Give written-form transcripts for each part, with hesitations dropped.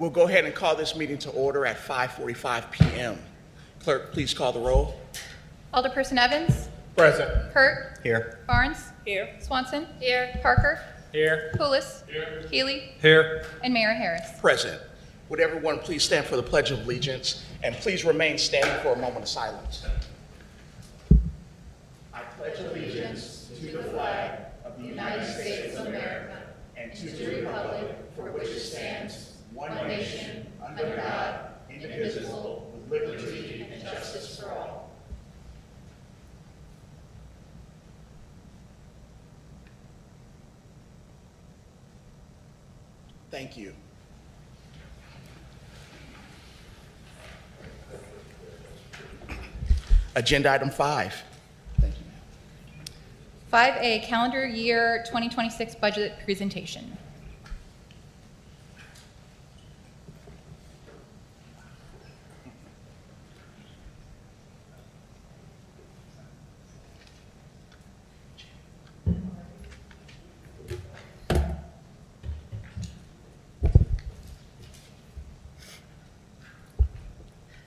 We'll go ahead and call this meeting to order at 5:45 p.m. Clerk, please call the roll. Alderperson Evans? Present. Hurt? Here. Barnes? Here. Swanson? Here. Parker? Here. Poulos? Here. Healy? Here. And Mayor Harris. Present. Would everyone please stand for the Pledge of Allegiance, and please remain standing for a moment of silence. I pledge allegiance to the flag of the United States of America and to the republic for which it stands, one nation, under God, indivisible, with liberty and justice for all. Thank you. Agenda item 5. Thank you, ma'am. 5A, calendar year 2026 budget presentation.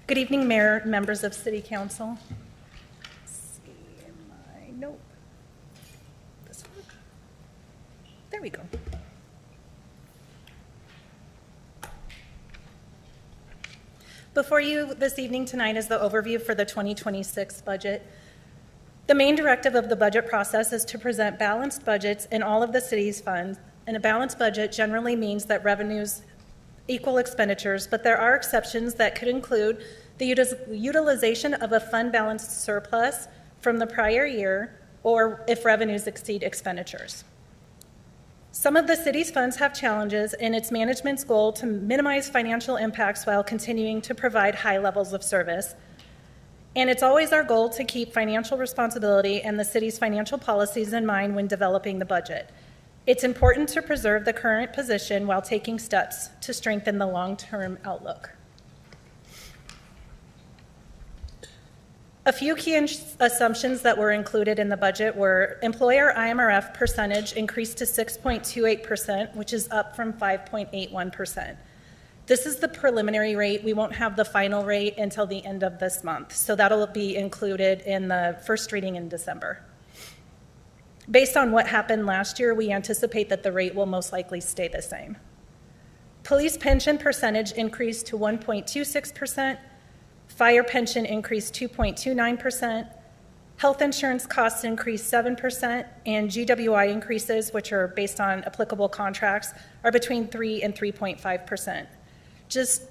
Good evening, Mayor, members of City Council. Let's see, nope. This one? There we go. Before you this evening tonight is the overview for the 2026 budget. The main directive of the budget process is to present balanced budgets in all of the city's funds, and a balanced budget generally means that revenues equal expenditures, but there are exceptions that could include the utilization of a fund balanced surplus from the prior year, or if revenues exceed expenditures. Some of the city's funds have challenges in its management's goal to minimize financial impacts while continuing to provide high levels of service. And it's always our goal to keep financial responsibility and the city's financial policies in mind when developing the budget. It's important to preserve the current position while taking steps to strengthen the long-term outlook. A few key assumptions that were included in the budget were employer IMRF percentage increased to 6.28%, which is up from 5.81%. This is the preliminary rate. We won't have the final rate until the end of this month, so that'll be included in the first reading in December. Based on what happened last year, we anticipate that the rate will most likely stay the same. Police pension percentage increased to 1.26%, fire pension increased 2.29%, health insurance costs increased 7%, and GWI increases, which are based on applicable contracts, are between 3 and 3.5%. Just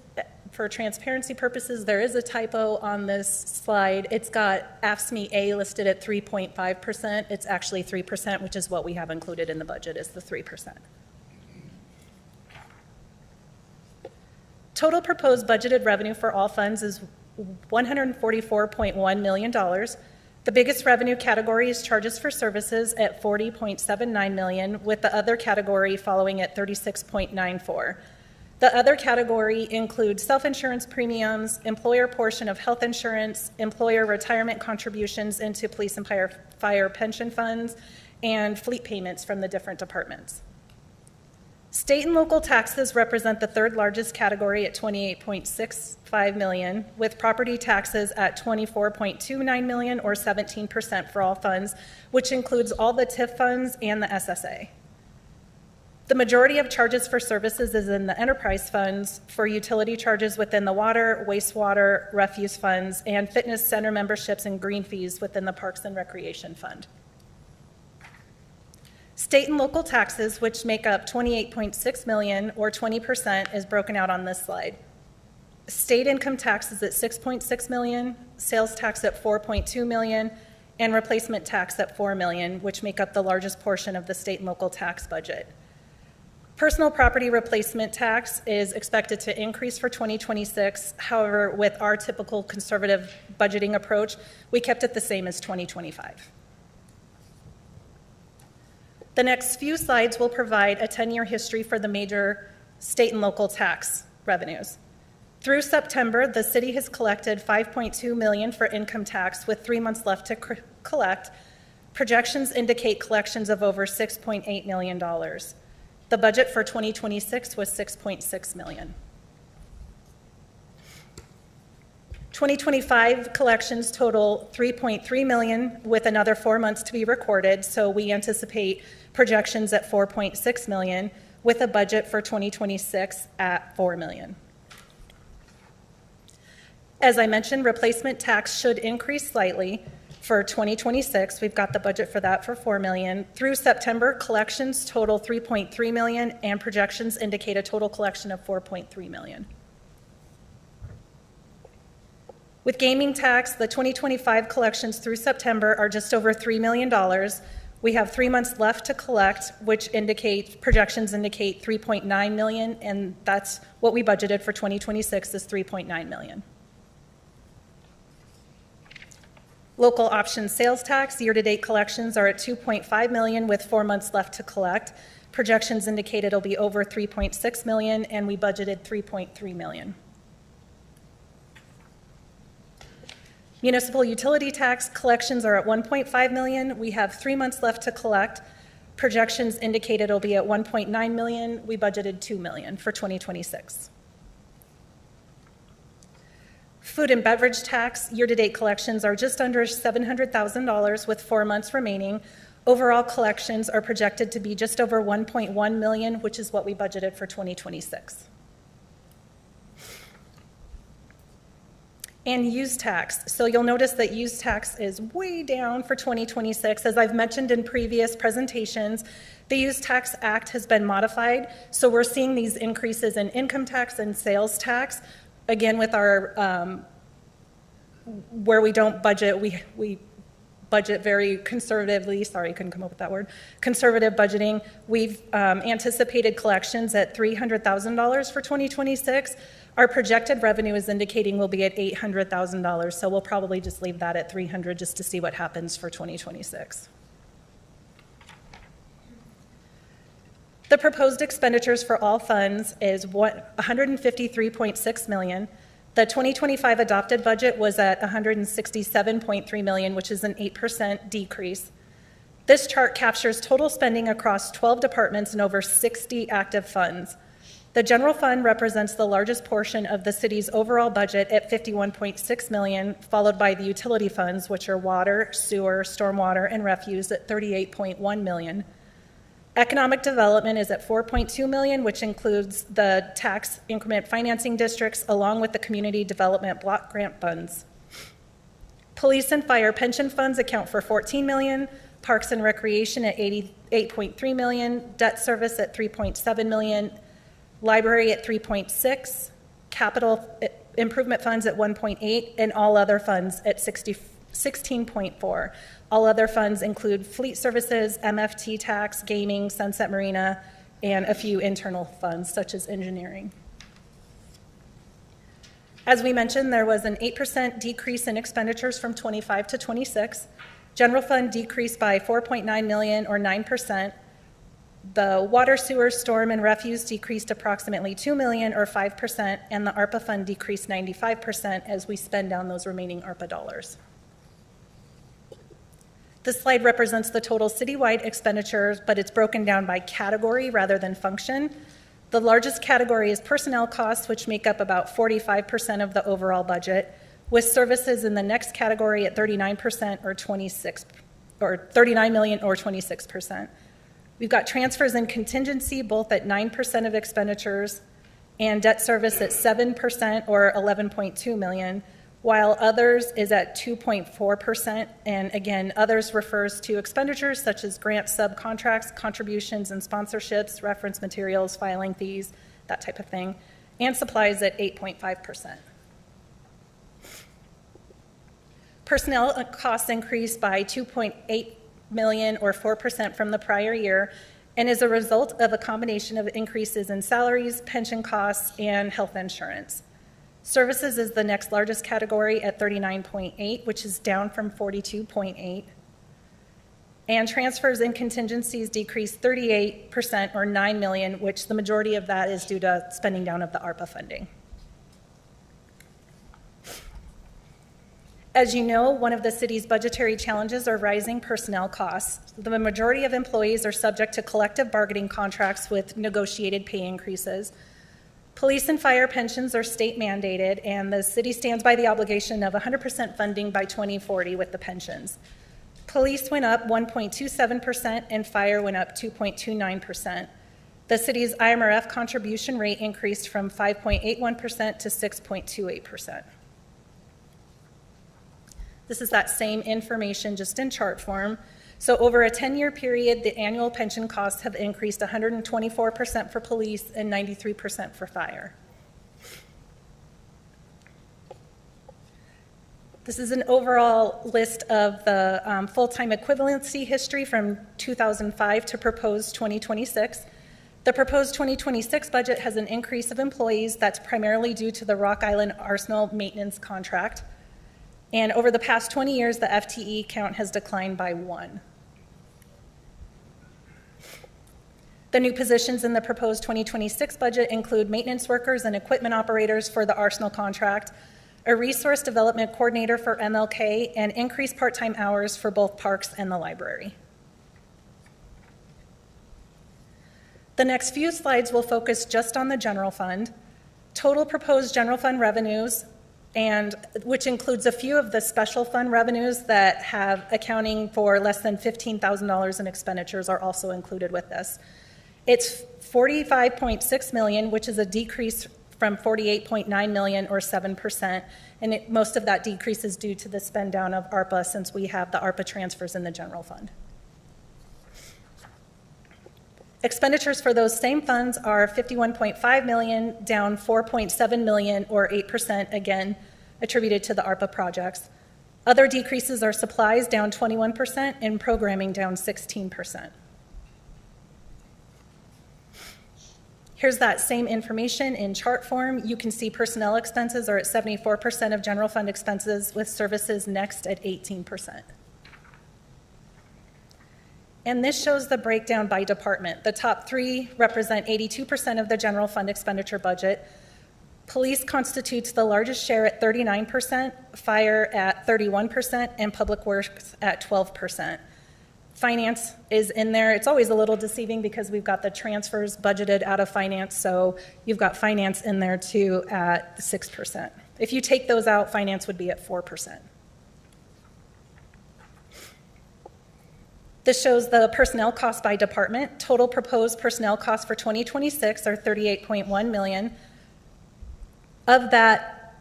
for transparency purposes, there is a typo on this slide. It's got AFSCME A listed at 3.5%. It's actually 3%, which is what we have included in the budget, is the 3%. Total proposed budgeted revenue for all funds is $144.1 million. The biggest revenue category is charges for services at $40.79 million, with the other category following at $36.94. The other category includes self-insurance premiums, employer portion of health insurance, employer retirement contributions into police and fire pension funds, and fleet payments from the different departments. State and local taxes represent the third largest category at $28.65 million, with property taxes at $24.29 million, or 17% for all funds, which includes all the TIF funds and the SSA. The majority of charges for services is in the enterprise funds for utility charges within the water, wastewater, refuse funds, and fitness center memberships and green fees within the Parks and Recreation Fund. State and local taxes, which make up $28.6 million, or 20%, is broken out on this slide. State income tax is at $6.6 million, sales tax at $4.2 million, and replacement tax at $4 million, which make up the largest portion of the state and local tax budget. Personal property replacement tax is expected to increase for 2026. However, with our typical conservative budgeting approach, we kept it the same as 2025. The next few slides will provide a 10-year history for the major state and local tax revenues. Through September, the city has collected $5.2 million for income tax with 3 months left to collect. Projections indicate collections of over $6.8 million. The budget for 2026 was $6.6 million. 2025 collections total $3.3 million with another 4 months to be recorded, so we anticipate projections at $4.6 million with a budget for 2026 at $4 million. As I mentioned, replacement tax should increase slightly for 2026. We've got the budget for that for $4 million. Through September, collections total $3.3 million, and projections indicate a total collection of $4.3 million. With gaming tax, the 2025 collections through September are just over $3 million. We have 3 months left to collect, which projections indicate $3.9 million, and that's what we budgeted for 2026 is $3.9 million. Local option sales tax, year-to-date collections are at $2.5 million with 4 months left to collect. Projections indicate it'll be over $3.6 million, and we budgeted $3.3 million. Municipal utility tax collections are at $1.5 million. We have 3 months left to collect. Projections indicate it'll be at $1.9 million. We budgeted $2 million for 2026. Food and beverage tax, year-to-date collections are just under $700,000 with 4 months remaining. Overall collections are projected to be just over $1.1 million, which is what we budgeted for 2026. And use tax. So you'll notice that use tax is way down for 2026. As I've mentioned in previous presentations, the Use Tax Act has been modified. So we're seeing these increases in income tax and sales tax. Again, with our, where we don't budget, we budget very conservatively. Sorry, couldn't come up with that word. Conservative budgeting. We've anticipated collections at $300,000 for 2026. Our projected revenue is indicating we'll be at $800,000, so we'll probably just leave that at $300,000 just to see what happens for 2026. The proposed expenditures for all funds is $153.6 million. The 2025 adopted budget was at $167.3 million, which is an 8% decrease. This chart captures total spending across 12 departments and over 60 active funds. The general fund represents the largest portion of the city's overall budget at $51.6 million, followed by the utility funds, which are water, sewer, stormwater, and refuse at $38.1 million. Economic development is at $4.2 million, which includes the tax increment financing districts along with the community development block grant funds. Police and fire pension funds account for $14 million, parks and recreation at $88.3 million, debt service at $3.7 million, library at 3.6, capital improvement funds at 1.8, and all other funds at 16.4. All other funds include fleet services, MFT tax, gaming, Sunset Marina, and a few internal funds such as engineering. As we mentioned, there was an 8% decrease in expenditures from 25 to 26. General fund decreased by $4.9 million or 9%. The water, sewer, storm, and refuse decreased approximately $2 million or 5%, and the ARPA fund decreased 95% as we spend down those remaining ARPA dollars. This slide represents the total citywide expenditures, but it's broken down by category rather than function. The largest category is personnel costs, which make up about 45% of the overall budget, with services in the next category at 39% or $39 million or 26%. We've got transfers and contingency both at 9% of expenditures and debt service at 7% or $11.2 million, while others is at 2.4%. And again, others refers to expenditures such as grant subcontracts, contributions and sponsorships, reference materials, filing fees, that type of thing, and supplies at 8.5%. Personnel costs increased by $2.8 million or 4% from the prior year, and is a result of a combination of increases in salaries, pension costs, and health insurance. Services is the next largest category at 39.8, which is down from 42.8. And transfers and contingencies decreased 38% or $9 million, which the majority of that is due to spending down of the ARPA funding. As you know, one of the city's budgetary challenges are rising personnel costs. The majority of employees are subject to collective bargaining contracts with negotiated pay increases. Police and fire pensions are state mandated, and the city stands by the obligation of 100% funding by 2040 with the pensions. Police went up 1.27% and fire went up 2.29%. The city's IMRF contribution rate increased from 5.81% to 6.28%. This is that same information just in chart form. So over a 10-year period, the annual pension costs have increased 124% for police and 93% for fire. This is an overall list of the full-time equivalency history from 2005 to proposed 2026. The proposed 2026 budget has an increase of employees that's primarily due to the Rock Island Arsenal maintenance contract. And over the past 20 years, the FTE count has declined by 1. The new positions in the proposed 2026 budget include maintenance workers and equipment operators for the Arsenal contract, a resource development coordinator for MLK, and increased part-time hours for both parks and the library. The next few slides will focus just on the general fund. Total proposed general fund revenues, and which includes a few of the special fund revenues that have accounting for less than $15,000 in expenditures, are also included with this. It's $45.6 million, which is a decrease from $48.9 million or 7%, and most of that decrease is due to the spend down of ARPA since we have the ARPA transfers in the general fund. Expenditures for those same funds are $51.5 million, down $4.7 million or 8%, again attributed to the ARPA projects. Other decreases are supplies down 21% and programming down 16%. Here's that same information in chart form. You can see personnel expenses are at 74% of general fund expenses, with services next at 18%. And this shows the breakdown by department. The top 3 represent 82% of the general fund expenditure budget. Police constitutes the largest share at 39%, fire at 31%, and public works at 12%. Finance is in there. It's always a little deceiving because we've got the transfers budgeted out of finance, so you've got finance in there too at 6%. If you take those out, finance would be at 4%. This shows the personnel costs by department. Total proposed personnel costs for 2026 are $38.1 million. Of that,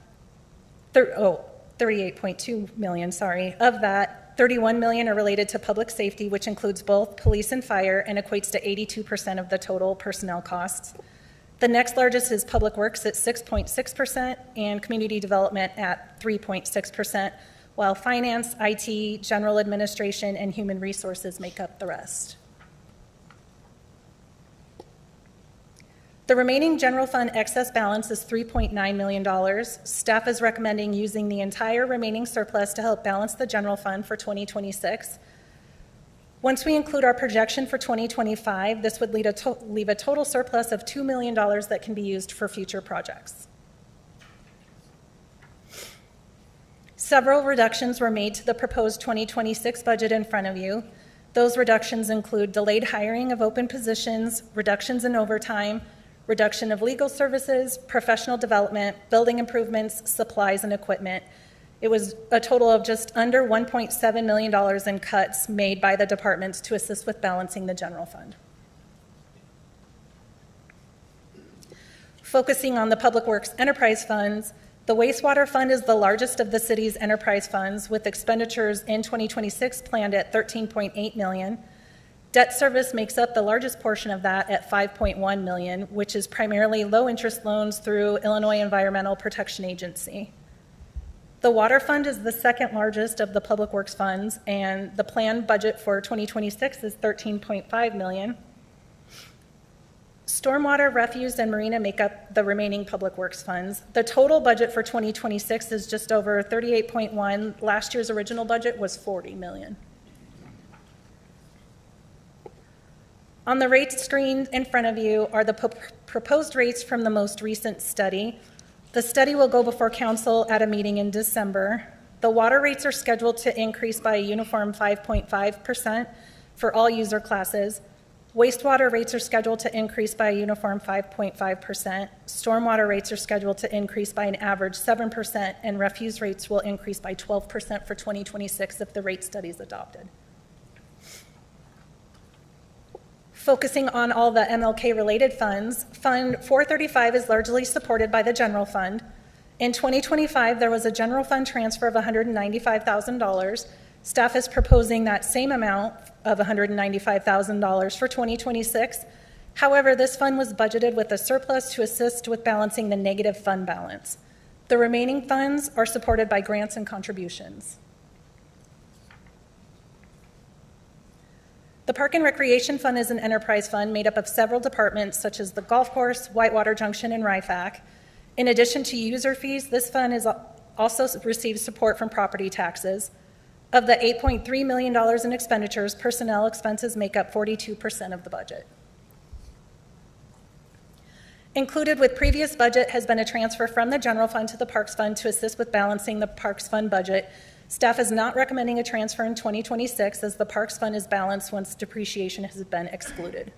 $38.2 million, sorry. Of that, $31 million are related to public safety, which includes both police and fire and equates to 82% of the total personnel costs. The next largest is public works at 6.6% and community development at 3.6%, while finance, IT, general administration, and human resources make up the rest. The remaining general fund excess balance is $3.9 million. Staff is recommending using the entire remaining surplus to help balance the general fund for 2026. Once we include our projection for 2025, this would leave a total surplus of $2 million that can be used for future projects. Several reductions were made to the proposed 2026 budget in front of you. Those reductions include delayed hiring of open positions, reductions in overtime, reduction of legal services, professional development, building improvements, supplies, and equipment. It was a total of just under $1.7 million in cuts made by the departments to assist with balancing the general fund. Focusing on the Public Works enterprise funds, the wastewater fund is the largest of the city's enterprise funds, with expenditures in 2026 planned at $13.8 million. Debt service makes up the largest portion of that at $5.1 million, which is primarily low-interest loans through Illinois Environmental Protection Agency. The water fund is the second largest of the public works funds, and the planned budget for 2026 is $13.5 million. Stormwater, refuse, and marina make up the remaining public works funds. The total budget for 2026 is just over $38.1. Last year's original budget was $40 million. On the rate screen in front of you are the proposed rates from the most recent study. The study will go before council at a meeting in December. The water rates are scheduled to increase by a uniform 5.5% for all user classes. Wastewater rates are scheduled to increase by a uniform 5.5%. Stormwater rates are scheduled to increase by an average 7%, and refuse rates will increase by 12% for 2026 if the rate study is adopted. Focusing on all the MLK-related funds, Fund 435 is largely supported by the general fund. In 2025, there was a general fund transfer of $195,000. Staff is proposing that same amount of $195,000 for 2026. However, this fund was budgeted with a surplus to assist with balancing the negative fund balance. The remaining funds are supported by grants and contributions. The Park and Recreation Fund is an enterprise fund made up of several departments such as the golf course, Whitewater Junction, and RIFAC. In addition to user fees, this fund also receives support from property taxes. Of the $8.3 million in expenditures, personnel expenses make up 42% of the budget. Included with previous budget has been a transfer from the general fund to the Parks Fund to assist with balancing the Parks Fund budget. Staff is not recommending a transfer in 2026 as the Parks Fund is balanced once depreciation has been excluded.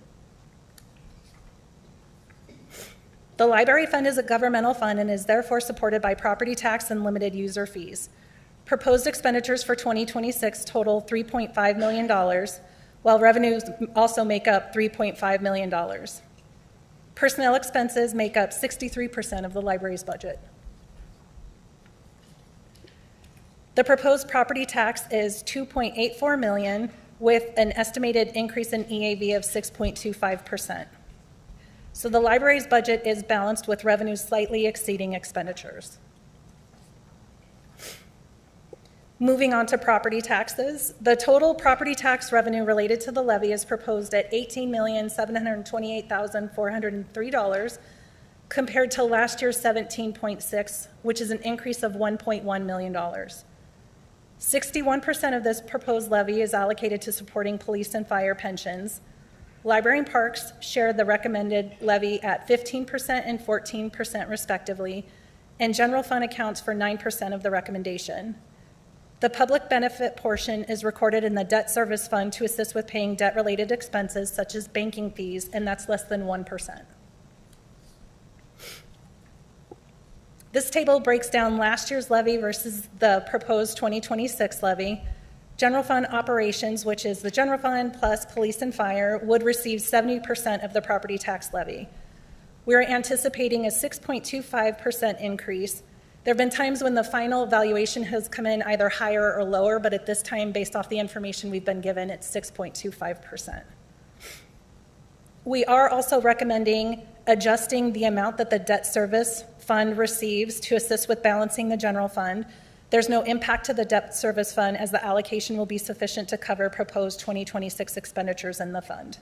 The Library Fund is a governmental fund and is therefore supported by property tax and limited user fees. Proposed expenditures for 2026 total $3.5 million, while revenues also make up $3.5 million. Personnel expenses make up 63% of the library's budget. The proposed property tax is $2.84 million with an estimated increase in EAV of 6.25%. So the library's budget is balanced with revenues slightly exceeding expenditures. Moving on to property taxes, the total property tax revenue related to the levy is proposed at $18,728,403 compared to last year's $17.6, which is an increase of $1.1 million. 61% of this proposed levy is allocated to supporting police and fire pensions. Library and Parks share the recommended levy at 15% and 14% respectively, and general fund accounts for 9% of the recommendation. The public benefit portion is recorded in the debt service fund to assist with paying debt-related expenses such as banking fees, and that's less than 1%. This table breaks down last year's levy versus the proposed 2026 levy. General fund operations, which is the general fund plus police and fire, would receive 70% of the property tax levy. We are anticipating a 6.25% increase. There have been times when the final valuation has come in either higher or lower, but at this time, based off the information we've been given, it's 6.25%. We are also recommending adjusting the amount that the debt service fund receives to assist with balancing the general fund. There's no impact to the debt service fund as the allocation will be sufficient to cover proposed 2026 expenditures in the fund.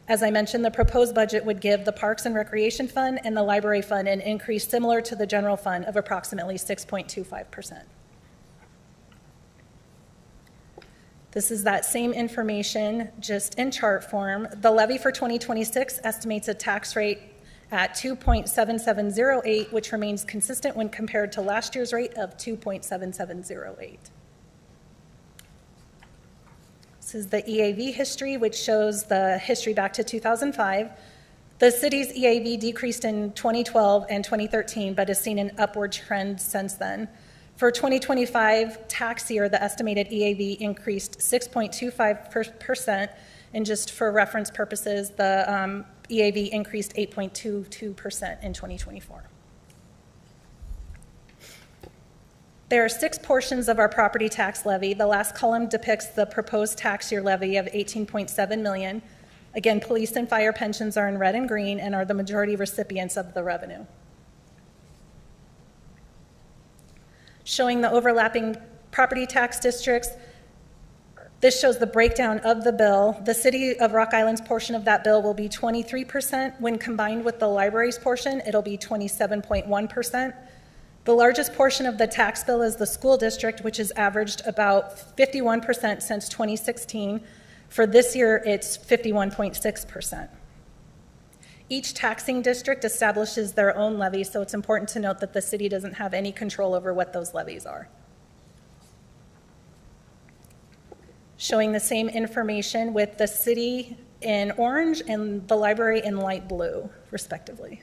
As I mentioned, the proposed budget would give the Parks and Recreation Fund and the Library Fund an increase similar to the general fund of approximately 6.25%. This is that same information, just in chart form. The levy for 2026 estimates a tax rate at 2.7708, which remains consistent when compared to last year's rate of 2.7708. This is the EAV history, which shows the history back to 2005. The city's EAV decreased in 2012 and 2013, but has seen an upward trend since then. For 2025 tax year, the estimated EAV increased 6.25%, and just for reference purposes, the EAV increased 8.22% in 2024. There are 6 portions of our property tax levy. The last column depicts the proposed tax year levy of $18.7 million. Again, police and fire pensions are in red and green and are the majority recipients of the revenue. Showing the overlapping property tax districts, this shows the breakdown of the bill. The City of Rock Island's portion of that bill will be 23%. When combined with the library's portion, it'll be 27.1%. The largest portion of the tax bill is the school district, which has averaged about 51% since 2016. For this year, it's 51.6%. Each taxing district establishes their own levy, so it's important to note that the city doesn't have any control over what those levies are. Showing the same information with the city in orange and the library in light blue, respectively.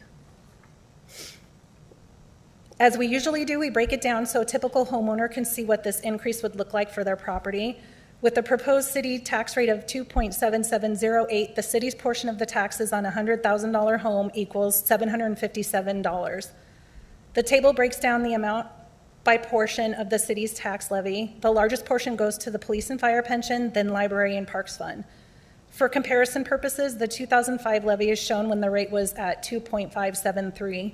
As we usually do, we break it down so a typical homeowner can see what this increase would look like for their property. With the proposed city tax rate of 2.7708, the city's portion of the taxes on a $100,000 home equals $757. The table breaks down the amount by portion of the city's tax levy. The largest portion goes to the police and fire pension, then library and parks fund. For comparison purposes, the 2005 levy is shown when the rate was at 2.573.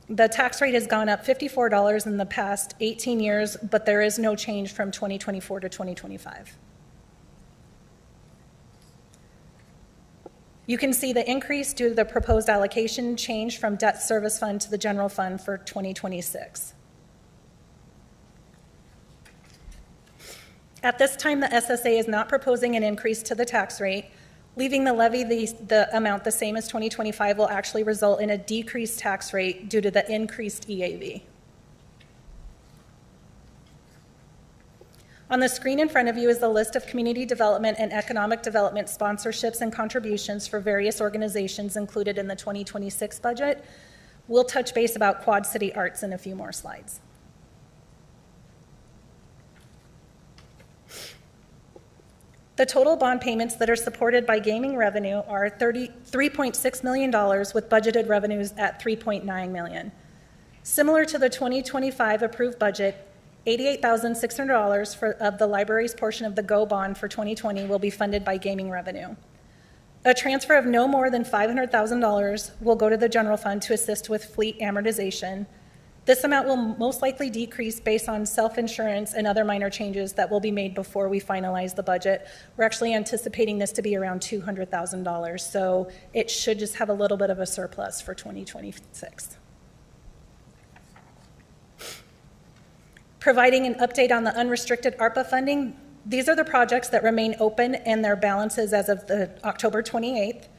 The tax rate has gone up $54 in the past 18 years, but there is no change from 2024 to 2025. You can see the increase due to the proposed allocation change from debt service fund to the general fund for 2026. At this time, the SSA is not proposing an increase to the tax rate. Leaving the levy the amount the same as 2025 will actually result in a decreased tax rate due to the increased EAV. On the screen in front of you is the list of community development and economic development sponsorships and contributions for various organizations included in the 2026 budget. We'll touch base about Quad City Arts in a few more slides. The total bond payments that are supported by gaming revenue are $3.6 million with budgeted revenues at $3.9 million. Similar to the 2025 approved budget, $88,600 of the library's portion of the GO bond for 2020 will be funded by gaming revenue. A transfer of no more than $500,000 will go to the general fund to assist with fleet amortization. This amount will most likely decrease based on self-insurance and other minor changes that will be made before we finalize the budget. We're actually anticipating this to be around $200,000, so it should just have a little bit of a surplus for 2026. Providing an update on the unrestricted ARPA funding, these are the projects that remain open and their balances as of the October 28th.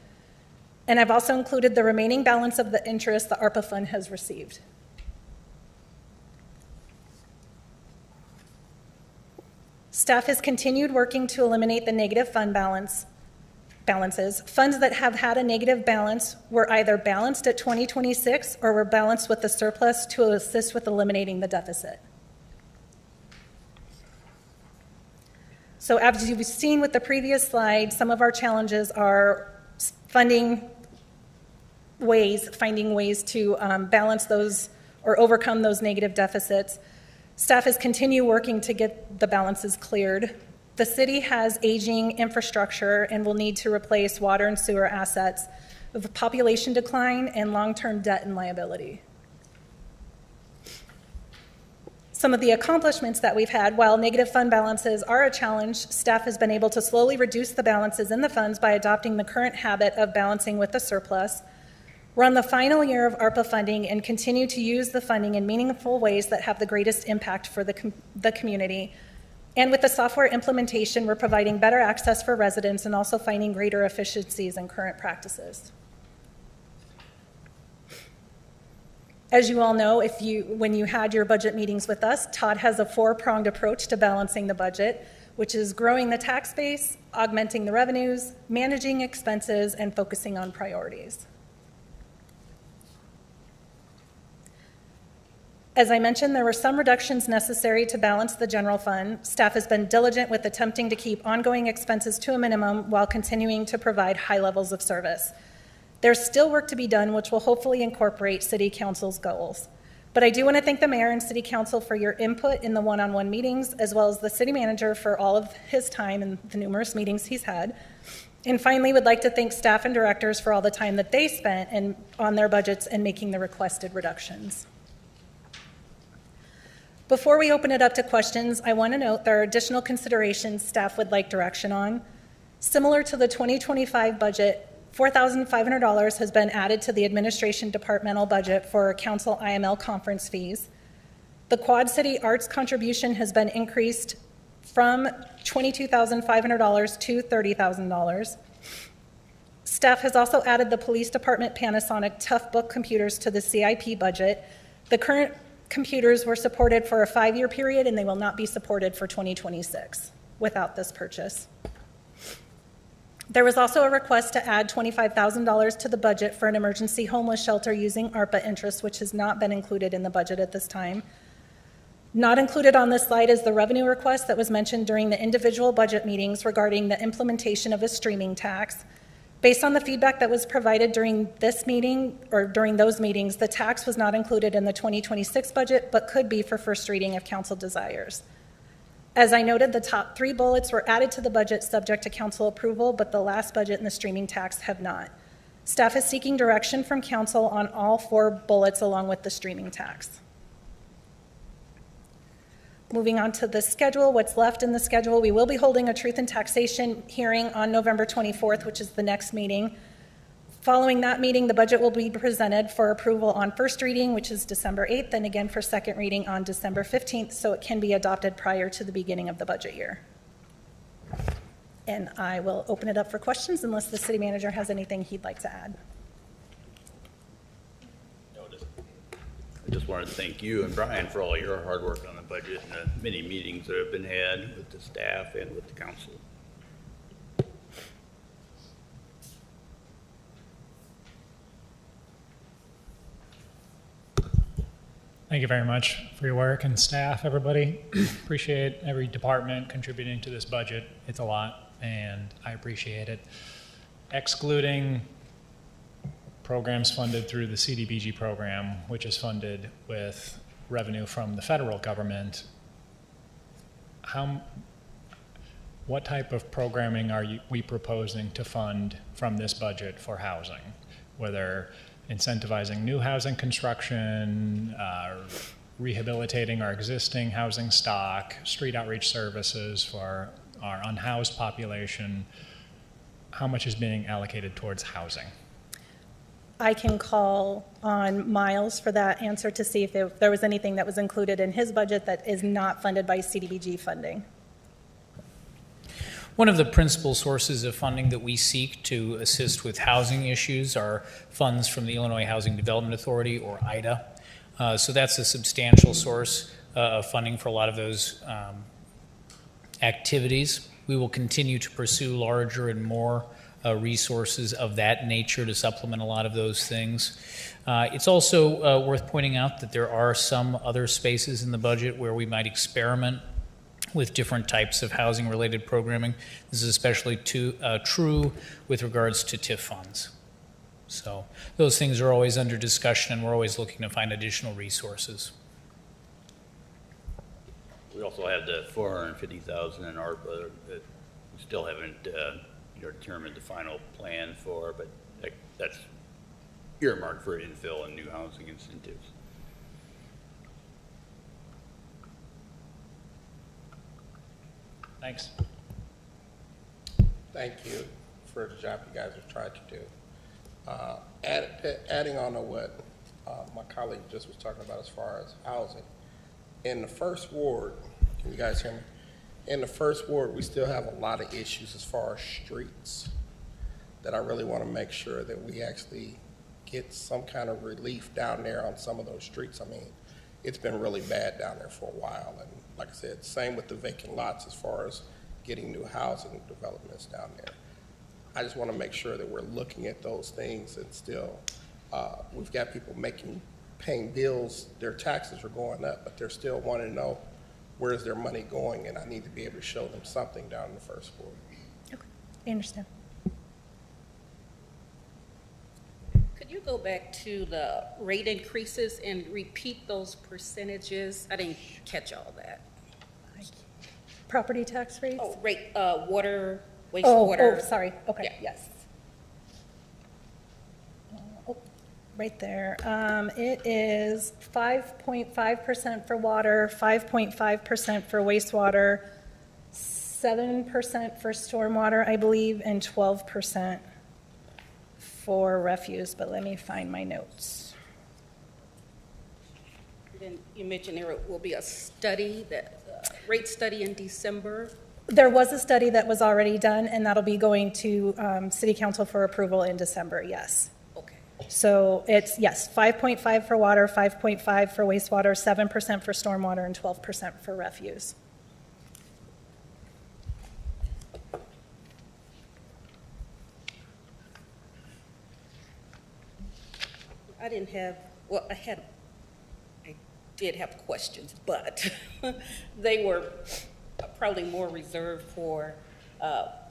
And I've also included the remaining balance of the interest the ARPA fund has received. Staff has continued working to eliminate the negative fund balances. Funds that have had a negative balance were either balanced at 2026 or were balanced with the surplus to assist with eliminating the deficit. So as you've seen with the previous slide, some of our challenges are finding ways to balance those or overcome those negative deficits. Staff has continued working to get the balances cleared. The city has aging infrastructure and will need to replace water and sewer assets with population decline and long-term debt and liability. Some of the accomplishments that we've had, while negative fund balances are a challenge, staff has been able to slowly reduce the balances in the funds by adopting the current habit of balancing with the surplus. We're on the final year of ARPA funding and continue to use the funding in meaningful ways that have the greatest impact for the community. And with the software implementation, we're providing better access for residents and also finding greater efficiencies in current practices. As you all know, when you had your budget meetings with us, Todd has a four-pronged approach to balancing the budget, which is growing the tax base, augmenting the revenues, managing expenses, and focusing on priorities. As I mentioned, there were some reductions necessary to balance the general fund. Staff has been diligent with attempting to keep ongoing expenses to a minimum while continuing to provide high levels of service. There's still work to be done, which will hopefully incorporate City Council's goals. But I do want to thank the Mayor and City Council for your input in the one-on-one meetings, as well as the City Manager for all of his time and the numerous meetings he's had. And finally, would like to thank staff and directors for all the time that they spent on their budgets and making the requested reductions. Before we open it up to questions, I want to note there are additional considerations staff would like direction on. Similar to the 2025 budget, $4,500 has been added to the administration departmental budget for council IML conference fees. The Quad City Arts contribution has been increased from $22,500 to $30,000. Staff has also added the police department Panasonic Toughbook computers to the CIP budget. The current computers were supported for a 5-year period, and they will not be supported for 2026 without this purchase. There was also a request to add $25,000 to the budget for an emergency homeless shelter using ARPA interest, which has not been included in the budget at this time. Not included on this slide is the revenue request that was mentioned during the individual budget meetings regarding the implementation of a streaming tax. Based on the feedback that was provided during this meeting, or during those meetings, the tax was not included in the 2026 budget, but could be for first reading if council desires. As I noted, the top 3 bullets were added to the budget subject to council approval, but the last budget and the streaming tax have not. Staff is seeking direction from council on all 4 bullets along with the streaming tax. Moving on to the schedule, what's left in the schedule, we will be holding a truth and taxation hearing on November 24th, which is the next meeting. Following that meeting, the budget will be presented for approval on first reading, which is December 8th, and again for second reading on December 15th, so it can be adopted prior to the beginning of the budget year. And I will open it up for questions unless the city manager has anything he'd like to add. I just wanted to thank you and Brian for all your hard work on the budget and the many meetings that have been had with the staff and with the council. Thank you very much for your work and staff, everybody. Appreciate every department contributing to this budget. It's a lot, and I appreciate it. Excluding programs funded through the CDBG program, which is funded with revenue from the federal government, what type of programming are we proposing to fund from this budget for housing? Whether incentivizing new housing construction, rehabilitating our existing housing stock, street outreach services for our unhoused population, how much is being allocated towards housing? I can call on Miles for that answer to see if there was anything that was included in his budget that is not funded by CDBG funding. One of the principal sources of funding that we seek to assist with housing issues are funds from the Illinois Housing Development Authority, or IDA. So that's a substantial source of funding for a lot of those activities. We will continue to pursue larger and more resources of that nature to supplement a lot of those things. It's also worth pointing out that there are some other spaces in the budget where we might experiment with different types of housing-related programming. This is especially true with regards to TIF funds. So those things are always under discussion, and we're always looking to find additional resources. We also have the $450,000 in ARPA that we still haven't determined the final plan for, but that's earmarked for infill and new housing incentives. Thanks. Thank you for the job you guys have tried to do. Adding on to what my colleague just was talking about as far as housing, in the first ward, can you guys hear me? In the first ward, we still have a lot of issues as far as streets that I really want to make sure that we actually get some kind of relief down there on some of those streets. I mean, it's been really bad down there for a while, and like I said, same with the vacant lots as far as getting new housing developments down there. I just want to make sure that we're looking at those things, and still, we've got people paying bills, their taxes are going up, but they're still wanting to know where's their money going, and I need to be able to show them something down in the first ward. Okay, I understand. Could you go back to the rate increases and repeat those percentages? I didn't catch all that. Property tax rates? Oh, rate, water, wastewater. Oh, sorry, okay, Yeah. yes. Oh, right there. It is 5.5% for water, 5.5% for wastewater, 7% for stormwater, I believe, and 12% for refuse, but let me find my notes. Then you mentioned there will be a study, rate study in December. There was a study that was already done, and that'll be going to City Council for approval in December, yes. Okay. So it's, yes, 5.5 for water, 5.5 for wastewater, 7% for stormwater, and 12% for refuse. didn't have, well, I did have questions, but they were probably more reserved for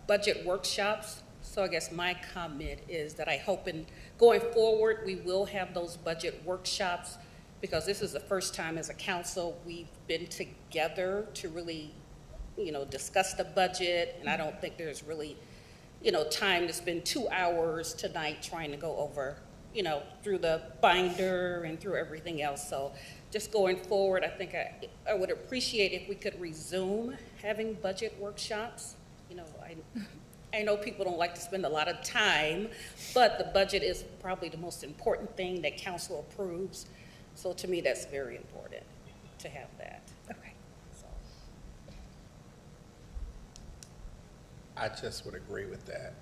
budget workshops. So I guess my comment is that I hope in going forward, we will have those budget workshops, because this is the first time as a council we've been together to really, discuss the budget. And I don't think there's really, time to spend 2 hours tonight trying to go over, through the binder and through everything else. So just going forward, I think I would appreciate if we could resume having budget workshops. I know people don't like to spend a lot of time, but the budget is probably the most important thing that council approves. So to me, that's very important to have that. Okay. So, I just would agree with that.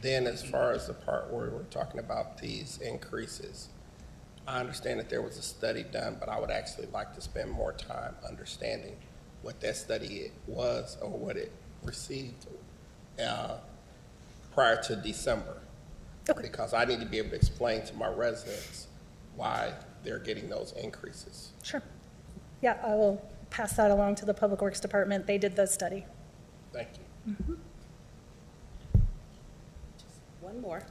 Then as far as the part where we're talking about these increases, I understand that there was a study done, but I would actually like to spend more time understanding what that study was or what it received prior to December. Okay. Because I need to be able to explain to my residents why they're getting those increases. Sure. Yeah, I will pass that along to the Public Works Department. They did the study. Thank you. one more.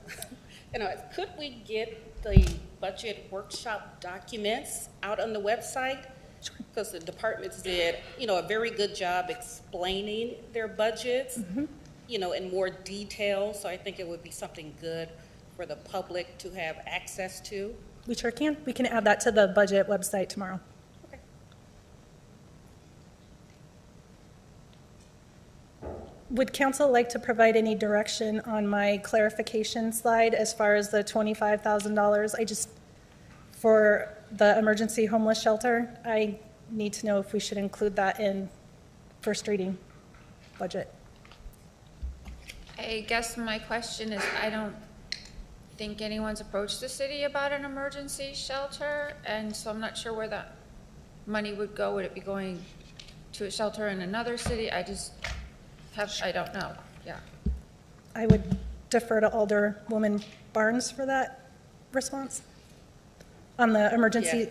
Could we get the budget workshop documents out on the website? Because the departments did, a very good job explaining their budgets, in more detail. So I think it would be something good for the public to have access to. We sure can. We can add that to the budget website tomorrow. Okay. Would council like to provide any direction on my clarification slide as far as the $25,000? For the emergency homeless shelter, I need to know if we should include that in first reading budget. I guess my question is, I don't think anyone's approached the city about an emergency shelter, and so I'm not sure where that money would go. Would it be going to a shelter in another city? I don't know, yeah. I would defer to Alderwoman Barnes for that response on the emergency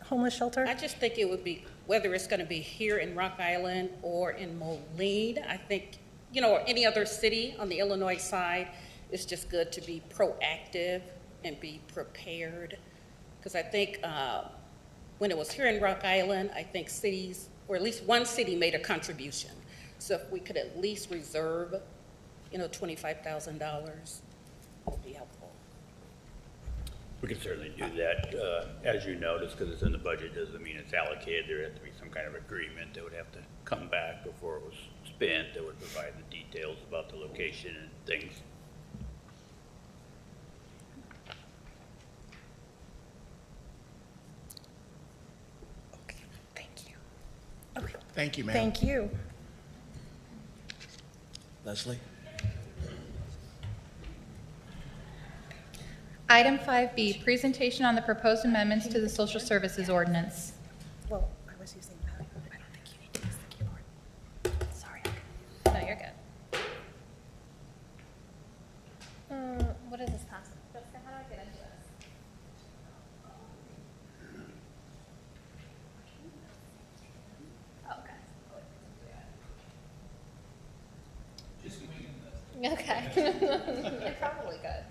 homeless shelter. I just think it would be, whether it's going to be here in Rock Island or in Moline, I think, or any other city on the Illinois side, it's just good to be proactive and be prepared. Because I think when it was here in Rock Island, I think cities, or at least one city, made a contribution. So if we could at least reserve, $25,000, would be helpful. We can certainly do that. As you noticed, because it's in the budget, doesn't mean it's allocated. There has to be some kind of agreement that would have to come back before it was spent that would provide the details about the location and things. Okay, thank you. Okay, Thank you, ma'am. thank you. Leslie? Item 5B, presentation on the proposed amendments to the social services ordinance. Well, I was using that. I don't think you need to use the keyboard. Sorry. No, you're good. What is this pass? Jessica, how do I get into this? Oh, okay. Okay. You're probably good.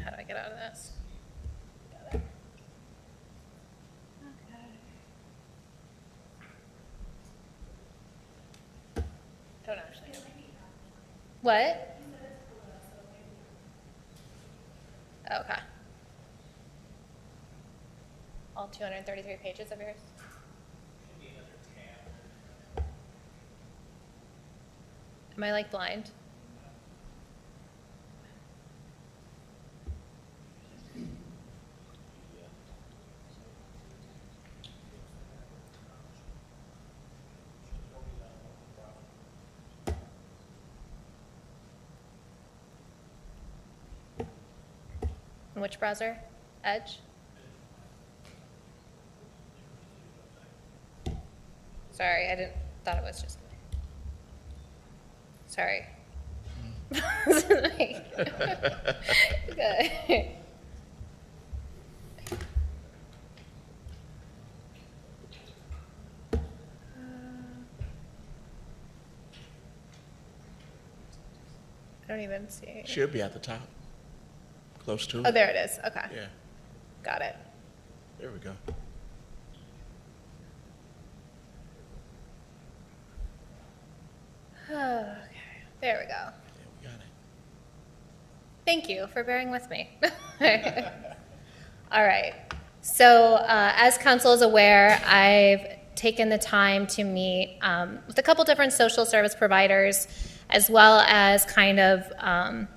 How do I get out of this? Got it. Okay. Don't actually. What? Okay. All 233 pages of yours? Am I like blind? In which browser? Edge? Sorry, thought it was just. Sorry. Good. I don't even see it. Should be at the top, close to Oh, it. there it is. Okay. Yeah, Got it. there we go. Okay. There we go. Yeah, we got it. Thank you for bearing with me. All right. So, as council is aware, I've taken the time to meet with a couple different social service providers, as well as kind of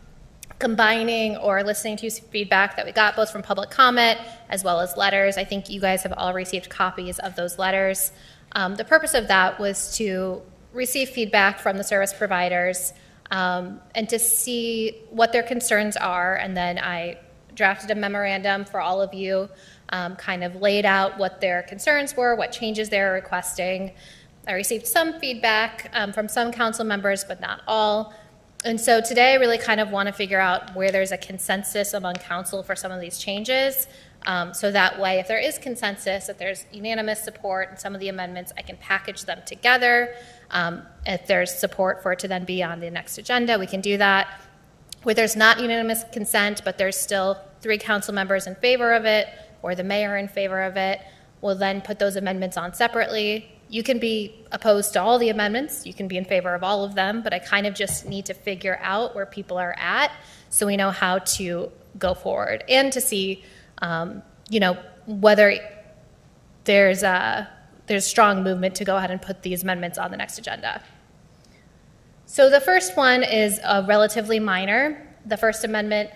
combining or listening to feedback that we got both from public comment as well as letters. I think you guys have all received copies of those letters. The purpose of that was to receive feedback from the service providers and to see what their concerns are. And then I drafted a memorandum for all of you, kind of laid out what their concerns were, what changes they're requesting. I received some feedback from some council members, but not all. And so today I really kind of want to figure out where there's a consensus among council for some of these changes. So that way, if there is consensus, if there's unanimous support in some of the amendments, I can package them together. If there's support for it to then be on the next agenda, we can do that. Where there's not unanimous consent, but there's still 3 council members in favor of it, or the mayor in favor of it, we'll then put those amendments on separately. You can be opposed to all the amendments, you can be in favor of all of them, but I kind of just need to figure out where people are at so we know how to go forward and to see whether there's strong movement to go ahead and put these amendments on the next agenda. So the first one is relatively minor. The first amendment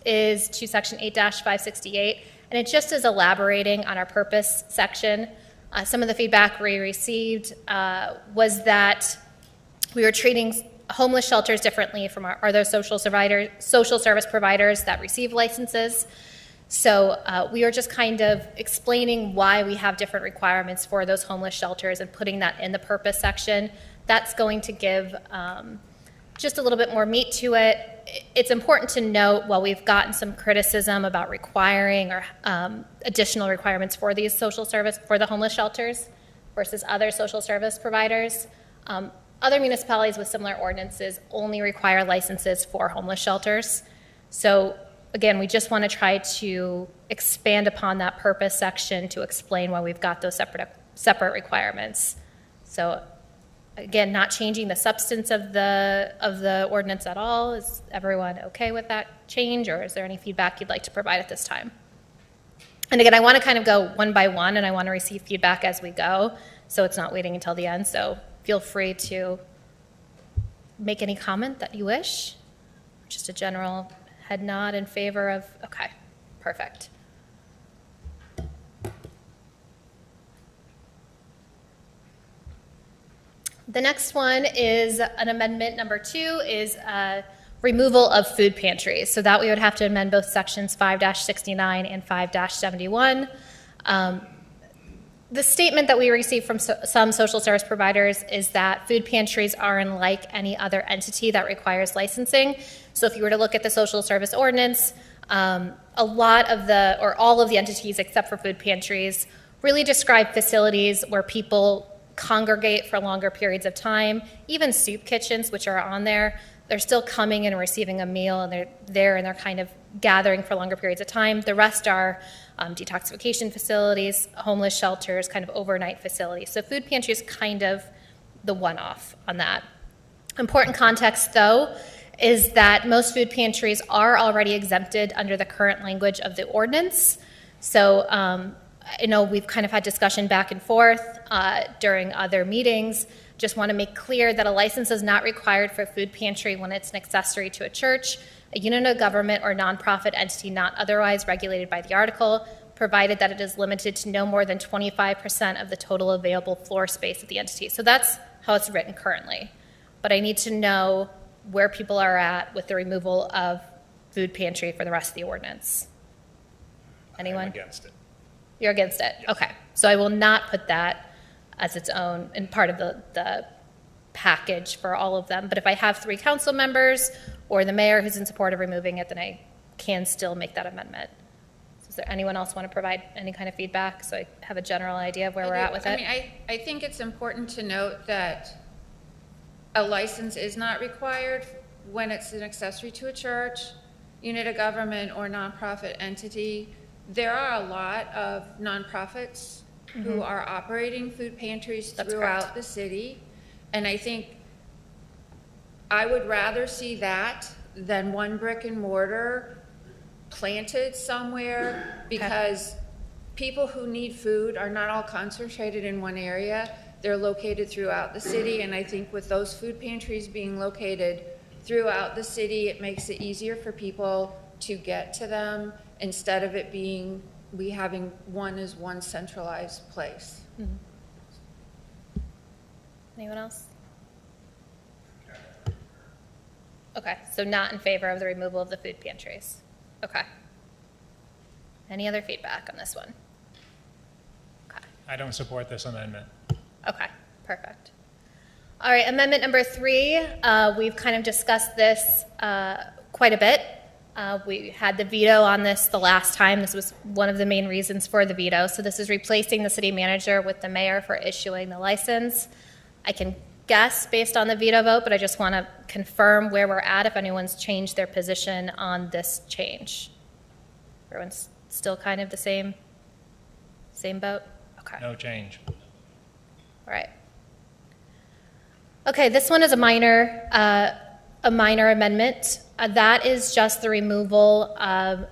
is to section 8-568, and it just is elaborating on our purpose section. Some of the feedback we received was that we were treating homeless shelters differently from our other social service providers that receive licenses. So we are just kind of explaining why we have different requirements for those homeless shelters and putting that in the purpose section. That's going to give just a little bit more meat to it. It's important to note, while we've gotten some criticism about requiring or additional requirements for these for the homeless shelters versus other social service providers, other municipalities with similar ordinances only require licenses for homeless shelters. So again, we just want to try to expand upon that purpose section to explain why we've got those separate requirements. So again, not changing the substance of the ordinance at all. Is everyone okay with that change, or is there any feedback you'd like to provide at this time? And again, I want to kind of go one by one, and I want to receive feedback as we go, so it's not waiting until the end. So feel free to make any comment that you wish. Just a general head nod in favor of, okay, perfect. The next one is an amendment number 2 is removal of food pantries. So that we would have to amend both sections 5-69 and 5-71. The statement that we received from some social service providers is that food pantries are unlike any other entity that requires licensing. So if you were to look at the social service ordinance, a lot of all of the entities except for food pantries really describe facilities where people congregate for longer periods of time. Even soup kitchens, which are on there, they're still coming and receiving a meal, and they're there and they're kind of gathering for longer periods of time. The rest are detoxification facilities, homeless shelters, kind of overnight facilities. So food pantry is kind of the one-off on that. Important context, though, is that most food pantries are already exempted under the current language of the ordinance. So I know we've kind of had discussion back and forth during other meetings. Just want to make clear that a license is not required for a food pantry when it's an accessory to a church, a unit of government, or nonprofit entity not otherwise regulated by the article, provided that it is limited to no more than 25% of the total available floor space of the entity. So that's how it's written currently. But I need to know where people are at with the removal of food pantry for the rest of the ordinance. Anyone? I'm against it. You're against it? Yes. Okay. So I will not put that as its own and part of the package for all of them. But if I have 3 council members or the mayor who's in support of removing it, then I can still make that amendment. So is there anyone else want to provide any kind of feedback so I have a general idea of where we're at with it? I mean, I think it's important to note that a license is not required when it's an accessory to a church, unit of government, or nonprofit entity. There are a lot of nonprofits who are operating food pantries That's throughout correct. the city. And I think I would rather see that than one brick and mortar planted somewhere, because people who need food are not all concentrated in one area. They're located throughout the city, and I think with those food pantries being located throughout the city, it makes it easier for people to get to them instead of it being having one centralized place. Anyone else? Okay, so not in favor of the removal of the food pantries. Okay. Any other feedback on this one? Okay. I don't support this amendment. Okay, perfect. All right, amendment number 3, we've kind of discussed this quite a bit. We had the veto on this the last time. This was one of the main reasons for the veto. So this is replacing the city manager with the mayor for issuing the license. I can guess based on the veto vote, but I just want to confirm where we're at if anyone's changed their position on this change. Everyone's still kind of the same boat? Okay. No change. All right. Okay, this one is a minor amendment. That is just the removal of,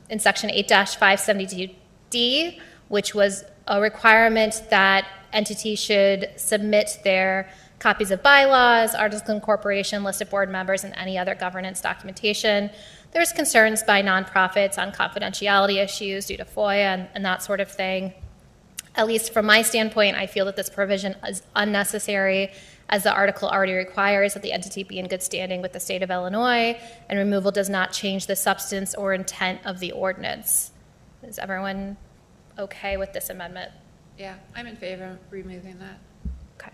in section 8-572D, which was a requirement that entities should submit their copies of bylaws, articles of incorporation, list of board members, and any other governance documentation. There's concerns by nonprofits on confidentiality issues due to FOIA and that sort of thing. At least from my standpoint, I feel that this provision is unnecessary, as the article already requires that the entity be in good standing with the state of Illinois, and removal does not change the substance or intent of the ordinance. Is everyone okay with this amendment? Yeah, I'm in favor of removing that. Okay.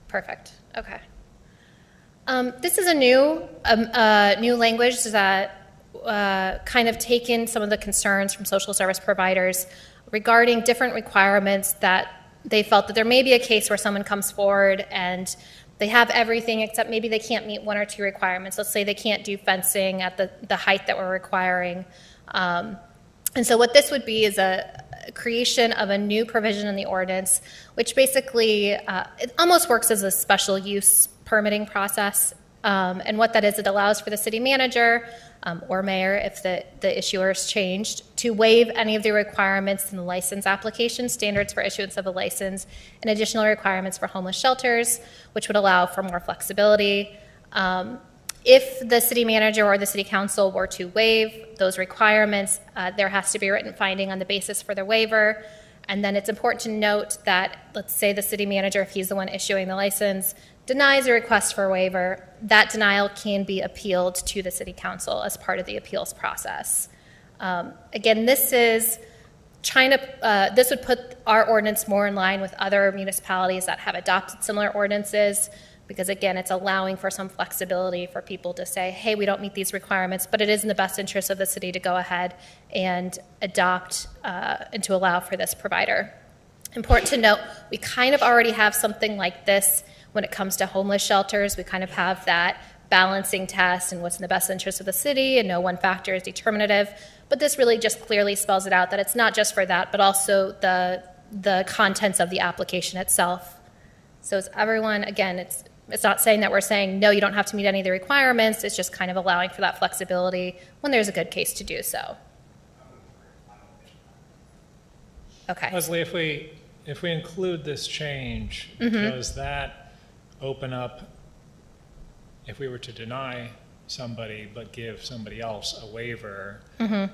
Perfect. Okay. This is a new language that kind of taken some of the concerns from social service providers regarding different requirements that they felt that there may be a case where someone comes forward and they have everything except maybe they can't meet 1 or 2 requirements. Let's say they can't do fencing at the height that we're requiring. And so what this would be is a creation of a new provision in the ordinance, which basically it almost works as a special use permitting process. And what that is, it allows for the city manager or mayor, if the issuer is changed, to waive any of the requirements in the license application, standards for issuance of a license, and additional requirements for homeless shelters, which would allow for more flexibility. If the city manager or the city council were to waive those requirements, there has to be a written finding on the basis for the waiver. And then it's important to note that, let's say the city manager, if he's the one issuing the license, denies a request for a waiver, that denial can be appealed to the city council as part of the appeals process. Again, this would put our ordinance more in line with other municipalities that have adopted similar ordinances, because again, it's allowing for some flexibility for people to say, hey, we don't meet these requirements, but it is in the best interest of the city to go ahead and adopt and to allow for this provider. Important to note, we kind of already have something like this when it comes to homeless shelters. We kind of have that balancing test and what's in the best interest of the city, and no one factor is determinative. But this really just clearly spells it out that it's not just for that, but also the contents of the application itself. So is everyone, again, It's not saying that we're saying, no, you don't have to meet any of the requirements. It's just kind of allowing for that flexibility when there's a good case to do so. Okay. Leslie, if we include this change, does that open up, if we were to deny somebody but give somebody else a waiver,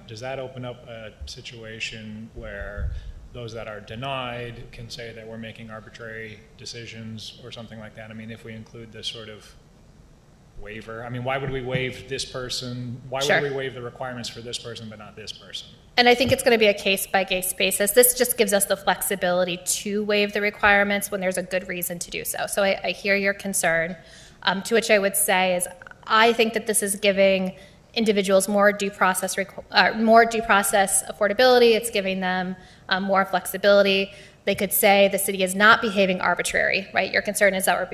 does that open up a situation where those that are denied can say that we're making arbitrary decisions or something like that? I mean, if we include this sort of waiver, I mean, why would we waive this person? Why Sure. would we waive the requirements for this person but not this person? And I think it's going to be a case-by-case basis. This just gives us the flexibility to waive the requirements when there's a good reason to do so. So I hear your concern, to which I would say is I think that this is giving individuals more due process affordability. It's giving them more flexibility. They could say the city is not behaving arbitrary, right? Your concern is that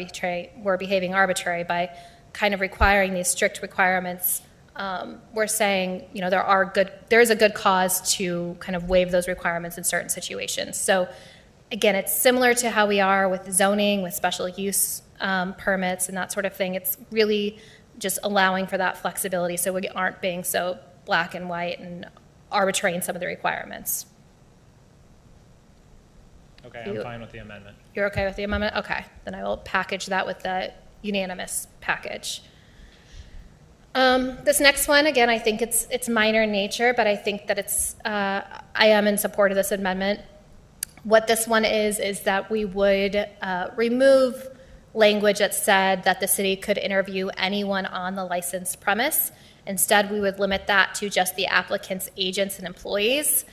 we're behaving arbitrary by kind of requiring these strict requirements. We're saying, you know, there is a good cause to kind of waive those requirements in certain situations. So again, it's similar to how we are with zoning, with special use permits and that sort of thing. It's really just allowing for that flexibility so we aren't being so black and white and arbitrary in some of the requirements. Okay, I'm fine with the amendment. You're okay with the amendment? Okay, then I will package that with the unanimous package. This next one, again, I think it's minor in nature, but I think that I am in support of this amendment. What this one is that we would remove language that said that the city could interview anyone on the licensed premise. Instead, we would limit that to just the applicant's agents and employees.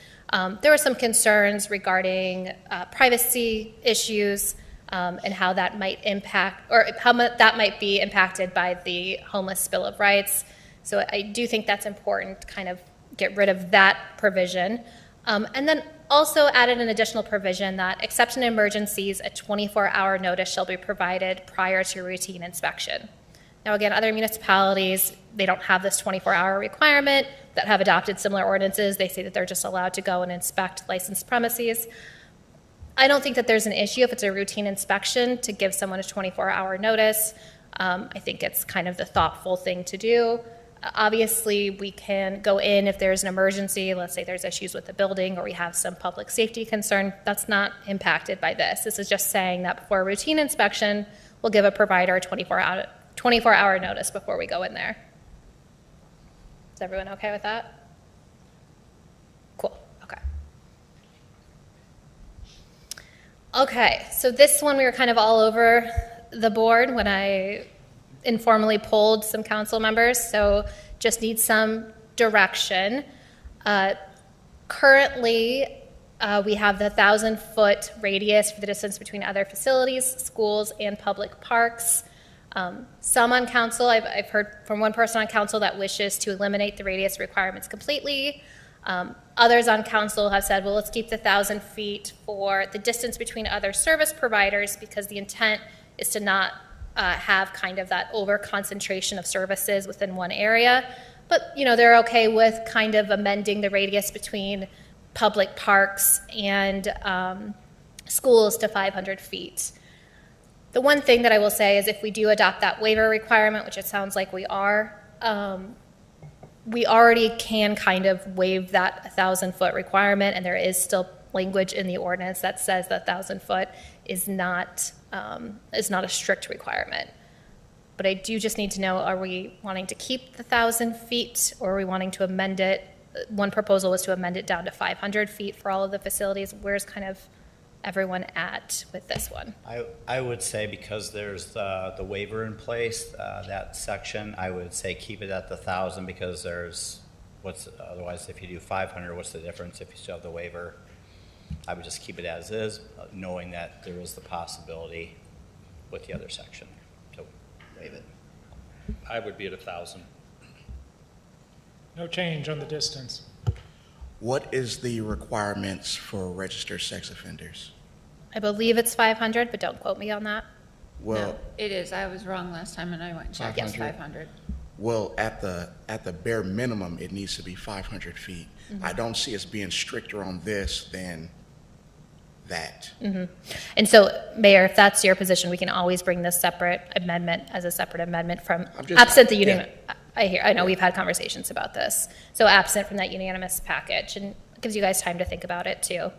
There were some concerns regarding privacy issues and how that might impact, or how that might be impacted by the Homeless Bill of Rights. So I do think that's important to kind of get rid of that provision. And then also added an additional provision that, except in emergencies, a 24-hour notice shall be provided prior to routine inspection. Now, again, other municipalities, they don't have this 24-hour requirement that have adopted similar ordinances. They say that they're just allowed to go and inspect licensed premises. I don't think that there's an issue if it's a routine inspection to give someone a 24-hour notice. I think it's kind of the thoughtful thing to do. Obviously, we can go in if there's an emergency. Let's say there's issues with the building or we have some public safety concern. That's not impacted by this. This is just saying that before a routine inspection, we'll give a provider a 24-hour notice before we go in there. Is everyone okay with that? Cool, okay. Okay, so this one we were kind of all over the board when I informally polled some council members, so just need some direction. Currently, we have the 1,000-foot radius for the distance between other facilities, schools, and public parks. Some on council, I've heard from one person on council that wishes to eliminate the radius requirements completely. Others on council have said, well, let's keep the 1,000 feet for the distance between other service providers because the intent is to not have kind of that over concentration of services within one area. But, you know, they're okay with kind of amending the radius between public parks and schools to 500 feet. The one thing that I will say is if we do adopt that waiver requirement, which it sounds like we are, we already can kind of waive that 1,000-foot requirement, and there is still language in the ordinance that says that 1,000-foot is not a strict requirement. But I do just need to know, are we wanting to keep the 1,000 feet, or are we wanting to amend it? One proposal was to amend it down to 500 feet for all of the facilities. Where's kind of everyone at with this one? I would say because there's the waiver in place, that section, I would say keep it at the 1,000 because there's otherwise if you do 500, what's the difference if you still have the waiver? I would just keep it as is, knowing that there is the possibility with the other section to waive it. I would be at 1,000. No change on the distance. What is the requirements for registered sex offenders? I believe it's 500, but don't quote me on that. Well, No, it is. I was wrong last time and I went and checked. It's 500. well, at the bare minimum, it needs to be 500 feet. I don't see us being stricter on this than that. And so, Mayor, if that's your position, we can always bring this separate amendment as a separate amendment from, I'm just- absent the yeah. I know we've had conversations about this. So absent from that unanimous package, and it gives you guys time to think about it too.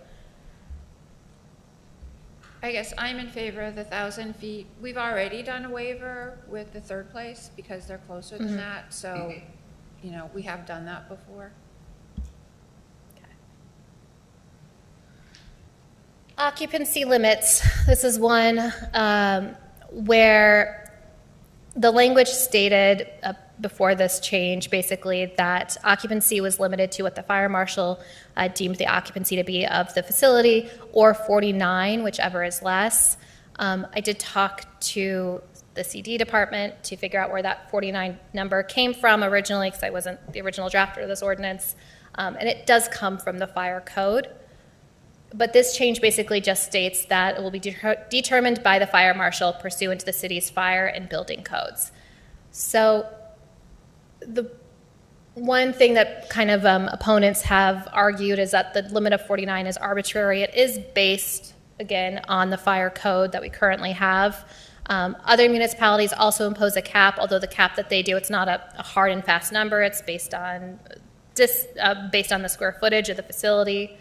I guess I'm in favor of the 1,000 feet. We've already done a waiver with the third place because they're closer than that, so, you know, we have done that before. Occupancy limits. This is one where the language stated before this change, basically, that occupancy was limited to what the fire marshal deemed the occupancy to be of the facility, or 49, whichever is less. I did talk to the CD department to figure out where that 49 number came from originally, because I wasn't the original drafter of this ordinance, and it does come from the fire code. But this change basically just states that it will be determined by the fire marshal pursuant to the city's fire and building codes. So the one thing that kind of opponents have argued is that the limit of 49 is arbitrary. It is based, again, on the fire code that we currently have. Other municipalities also impose a cap, although the cap that they do, it's not a hard and fast number. It's based on the square footage of the facility.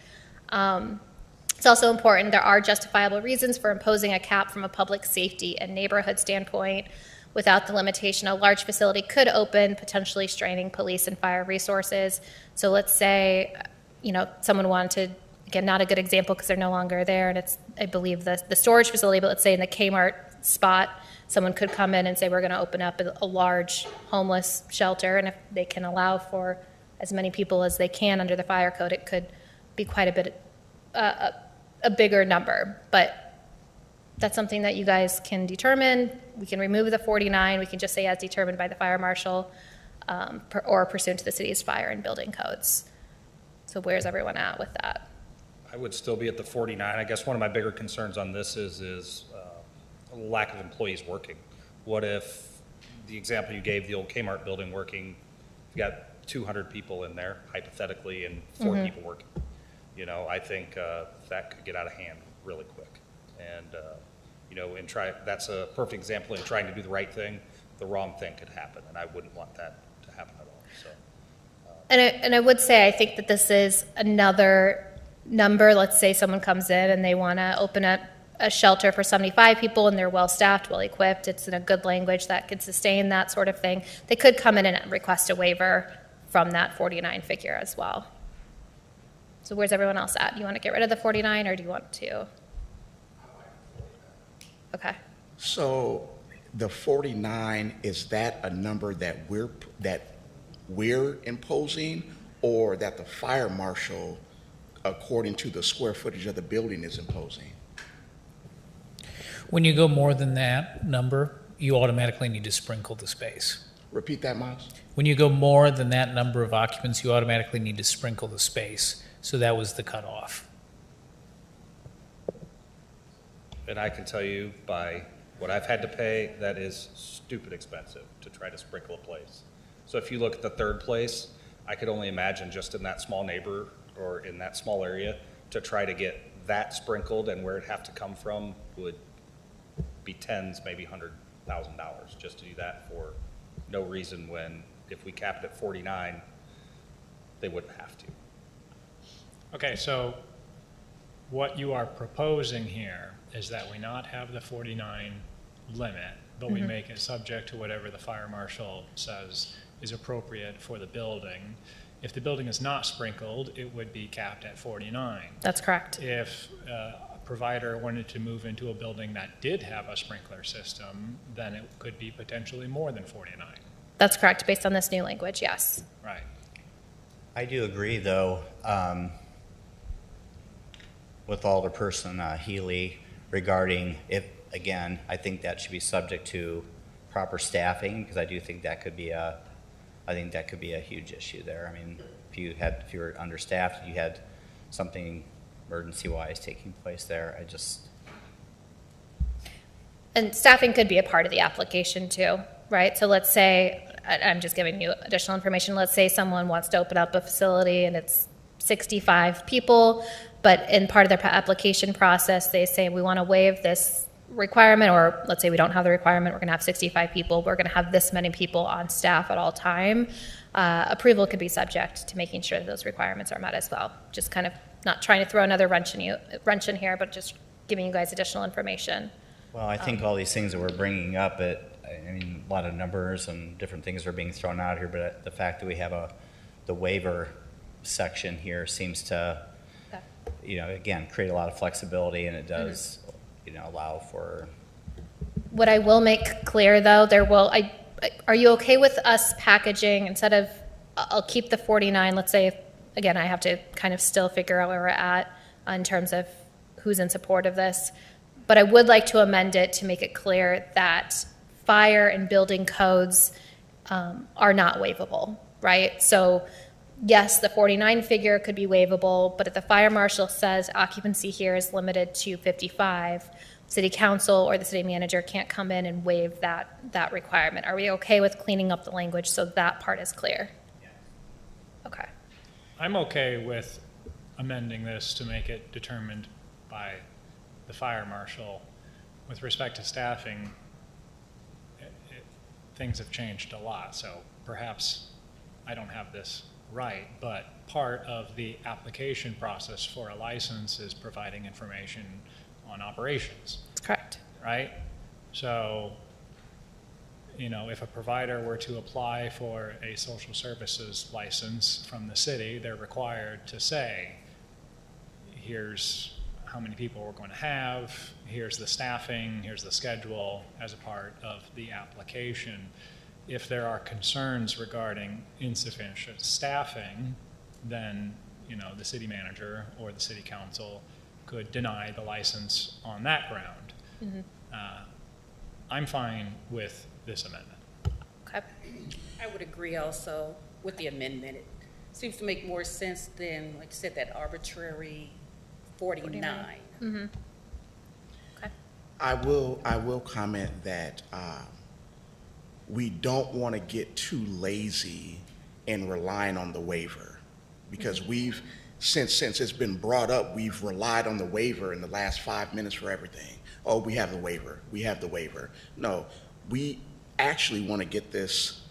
It's also important there are justifiable reasons for imposing a cap from a public safety and neighborhood standpoint. Without the limitation, a large facility could open, potentially straining police and fire resources. So let's say, you know, someone wanted to, again, not a good example because they're no longer there, and it's, I believe, the storage facility, but let's say in the Kmart spot, someone could come in and say, we're going to open up a large homeless shelter, and if they can allow for as many people as they can under the fire code, it could be quite a bit, a bigger number. But that's something that you guys can determine. We can remove the 49. We can just say as determined by the fire marshal or pursuant to the city's fire and building codes. So where's everyone at with that? I would still be at the 49. I guess one of my bigger concerns on this is lack of employees working. What if the example you gave, the old Kmart building working, you got 200 people in there, hypothetically, and 4 people working? You know, I think that could get out of hand really quick. And, you know, that's a perfect example in trying to do the right thing. The wrong thing could happen, and I wouldn't want that to happen at all. So, And I would say I think that this is another number. Let's say someone comes in and they want to open up a shelter for 75 people and they're well-staffed, well-equipped. It's in a good language that could sustain that sort of thing. They could come in and request a waiver from that 49 figure as well. So where's everyone else at? Do you want to get rid of the 49 or do you want to? Okay. So the 49, is that a number that we're imposing, or that the fire marshal, according to the square footage of the building, is imposing? When you go more than that number, you automatically need to sprinkle the space. Repeat that, Miles. When you go more than that number of occupants, you automatically need to sprinkle the space. So that was the cutoff. and I can tell you by what I've had to pay, that is stupid expensive to try to sprinkle a place. So if you look at the third place, I could only imagine just in that small neighbor or in that small area to try to get that sprinkled, and where it'd have to come from would be tens, maybe $100,000 just to do that for no reason, when if we capped it at 49, they wouldn't have to. Okay, so what you are proposing here is that we not have the 49 limit, but we make it subject to whatever the fire marshal says is appropriate for the building. If the building is not sprinkled, it would be capped at 49. That's correct. If a provider wanted to move into a building that did have a sprinkler system, then it could be potentially more than 49. That's correct, based on this new language, yes. Right. I do agree, though, with Alderperson Healy regarding if, again, I think that should be subject to proper staffing, because I do think that could be a huge issue there. I mean, if you were understaffed, you had something emergency-wise taking place there, And staffing could be a part of the application too, right? So let's say, I'm just giving you additional information, let's say someone wants to open up a facility and it's 65 people, but in part of their application process, they say, we want to waive this requirement, or let's say we don't have the requirement, we're going to have 65 people, we're going to have this many people on staff at all time. Approval could be subject to making sure that those requirements are met as well. Just kind of not trying to throw another wrench in here, but just giving you guys additional information. Well, I think all these things that we're bringing up, I mean, a lot of numbers and different things are being thrown out here, but the fact that we have the waiver section here seems to, again, create a lot of flexibility, and it does, allow for. What I will make clear, though, are you okay with us packaging, instead of, I'll keep the 49, let's say, again, I have to kind of still figure out where we're at in terms of who's in support of this, but I would like to amend it to make it clear that fire and building codes are not waivable, right? So yes, the 49 figure could be waivable, but if the fire marshal says occupancy here is limited to 55, city council or the city manager can't come in and waive that requirement. Are we okay with cleaning up the language so that part is clear? Yes. Okay. I'm okay with amending this to make it determined by the fire marshal. With respect to staffing, things have changed a lot, so perhaps I don't have this right, but part of the application process for a license is providing information on operations. That's correct. Right? So, if a provider were to apply for a social services license from the city, they're required to say, here's how many people we're going to have, here's the staffing, here's the schedule as a part of the application. If there are concerns regarding insufficient staffing, then, the city manager or the city council could deny the license on that ground. Mm-hmm. I'm fine with this amendment. Okay. I would agree also with the amendment. It seems to make more sense than, like you said, that arbitrary 49. Mm-hmm. Okay. I will comment that we don't want to get too lazy in relying on the waiver, because since it's been brought up, we've relied on the waiver in the last 5 minutes for everything. Oh, we have the waiver. No, we actually want to get this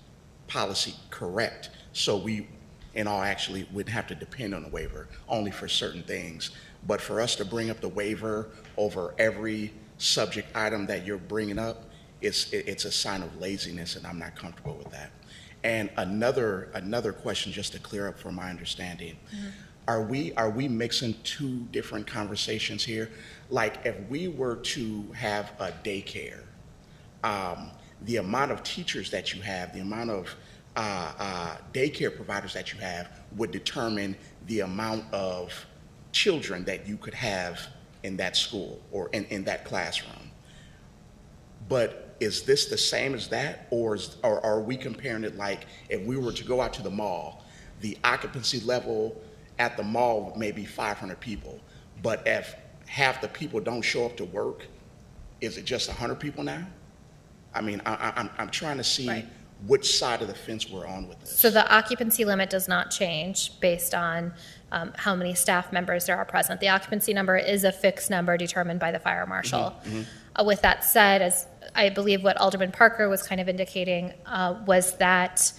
policy correct, so we, in all actually, wouldn't have to depend on the waiver only for certain things. But for us to bring up the waiver over every subject item that you're bringing up, it's a sign of laziness, and I'm not comfortable with that. And another question, just to clear up from my understanding, are we mixing two different conversations here? Like, if we were to have a daycare, the amount of teachers that you have, the amount of daycare providers that you have would determine the amount of children that you could have in that school or in that classroom. But is this the same as that, or are we comparing it like if we were to go out to the mall, the occupancy level at the mall may be 500 people, but if half the people don't show up to work, is it just 100 people now? I mean, I'm trying to see which side of the fence we're on with this. So the occupancy limit does not change based on how many staff members there are present. The occupancy number is a fixed number determined by the fire marshal. With that said, as I believe what Alderman Parker was kind of indicating was that,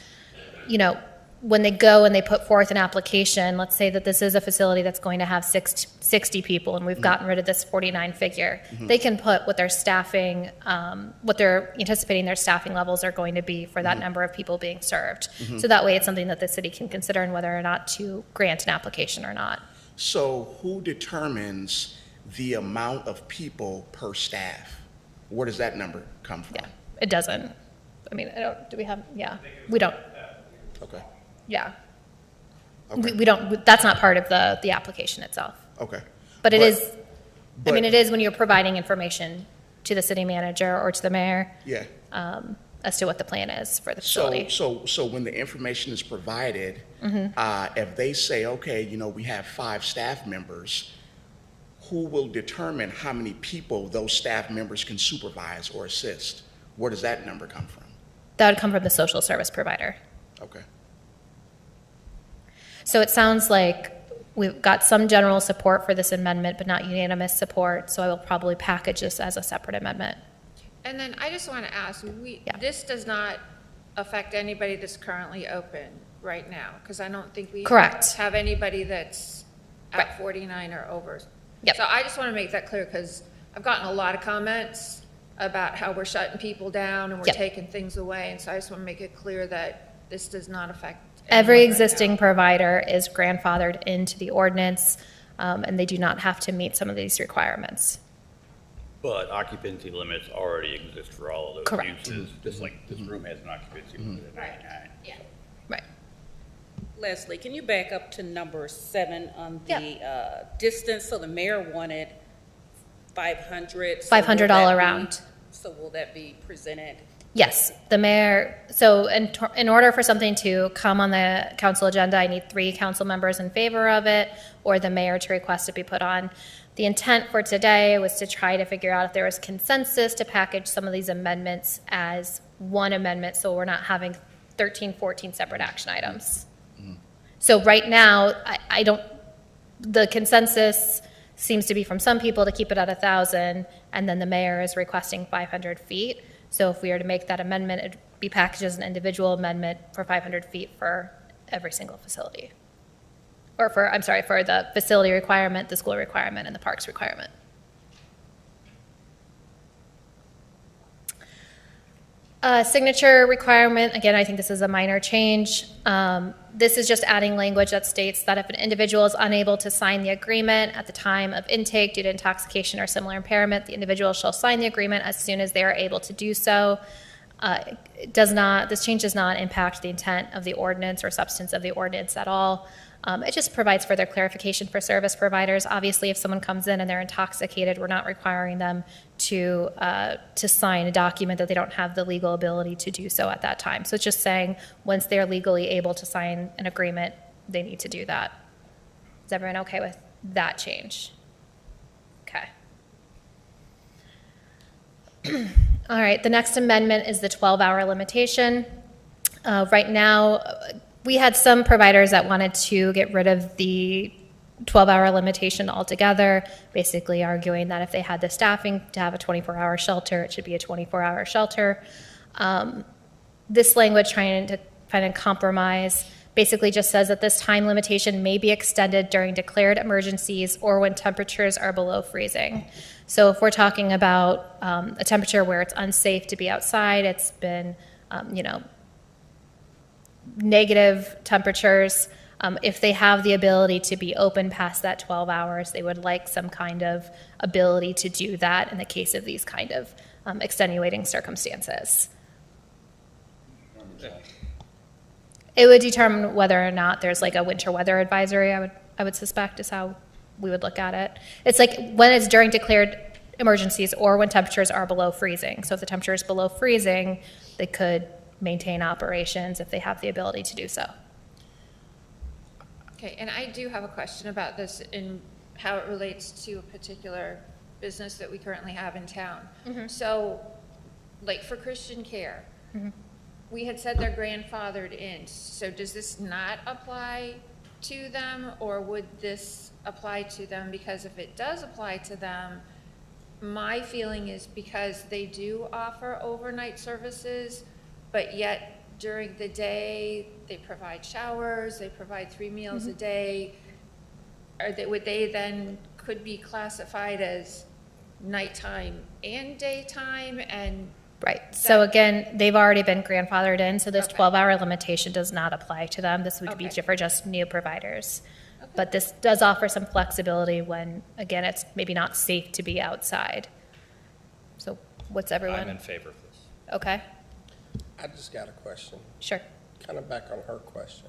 when they go and they put forth an application, let's say that this is a facility that's going to have 60 people and we've gotten rid of this 49 figure, they can put what their staffing, what they're anticipating their staffing levels are going to be for that number of people being served. So that way it's something that the city can consider in whether or not to grant an application or not. So who determines the amount of people per staff? Where does that number come from? Yeah, it doesn't. I mean, do we have, we don't. Okay. Yeah. Okay. We don't, that's not part of the application itself. Okay. But it is, but- it is when you're providing information to the city manager or to the mayor Yeah. as to what the plan is for the facility. So when the information is provided, if they say, okay, we have 5 staff members, who will determine how many people those staff members can supervise or assist? Where does that number come from? That would come from the social service provider. Okay. So it sounds like we've got some general support for this amendment, but not unanimous support, so I will probably package this as a separate amendment. And then I just want to ask, Yeah. this does not affect anybody that's currently open right now? Because I don't think we Correct. have anybody that's Right. at 49 or over. Yep. So I just want to make that clear because I've gotten a lot of comments about how we're shutting people down and we're Yep. taking things away. And so I just want to make it clear that this does not affect Every anyone right existing now. provider is grandfathered into the ordinance, and they do not have to meet some of these requirements. But occupancy limits already exist for all of those Correct. uses, just like this room has an occupancy limit of 99. Yeah. Right. Leslie, can you back up to number 7 on Yeah. the distance? So the mayor wanted 500. So 500 will all that be- around. So will that be presented? Yes, the mayor, so in order for something to come on the council agenda, I need 3 council members in favor of it, or the mayor to request it be put on. The intent for today was to try to figure out if there was consensus to package some of these amendments as one amendment, so we're not having 13, 14 separate action items. So right now, I don't, the consensus seems to be from some people to keep it at 1,000, and then the mayor is requesting 500 feet. So if we were to make that amendment, it'd be packaged as an individual amendment for 500 feet for every single facility. Or for, I'm sorry, for the facility requirement, the school requirement, and the parks requirement. Signature requirement, again, I think this is a minor change. This is just adding language that states that if an individual is unable to sign the agreement at the time of intake due to intoxication or similar impairment, the individual shall sign the agreement as soon as they are able to do so. This change does not impact the intent of the ordinance or substance of the ordinance at all. It just provides further clarification for service providers. Obviously, if someone comes in and they're intoxicated, we're not requiring them to sign a document that they don't have the legal ability to do so at that time. So it's just saying once they're legally able to sign an agreement, they need to do that. Is everyone okay with that change? Okay. All right, the next amendment is the 12-hour limitation. Right now, we had some providers that wanted to get rid of the 12-hour limitation altogether, basically arguing that if they had the staffing to have a 24-hour shelter, it should be a 24-hour shelter. This language, trying to find a compromise, basically just says that this time limitation may be extended during declared emergencies or when temperatures are below freezing. So if we're talking about a temperature where it's unsafe to be outside, it's been, negative temperatures, if they have the ability to be open past that 12 hours, they would like some kind of ability to do that in the case of these kind of extenuating circumstances. It would determine whether or not there's like a winter weather advisory, I would suspect is how we would look at it. It's like when it's during declared emergencies or when temperatures are below freezing. So if the temperature is below freezing, they could maintain operations if they have the ability to do so. Okay, and I do have a question about this and how it relates to a particular business that we currently have in town. So, like for Christian Care, we had said they're grandfathered in. So does this not apply to them, or would this apply to them? Because if it does apply to them, my feeling is because they do offer overnight services, but yet during the day, they provide showers, they provide 3 meals a day. Would they then could be classified as nighttime and daytime? And Right. So again, they've already been grandfathered in, so this Okay. 12-hour limitation does not apply to them. This would be Okay. for just new providers. But this does offer some flexibility when, again, it's maybe not safe to be outside. So what's everyone? I'm in favor of this. Okay, I just got a question, sure. kind of back on her question.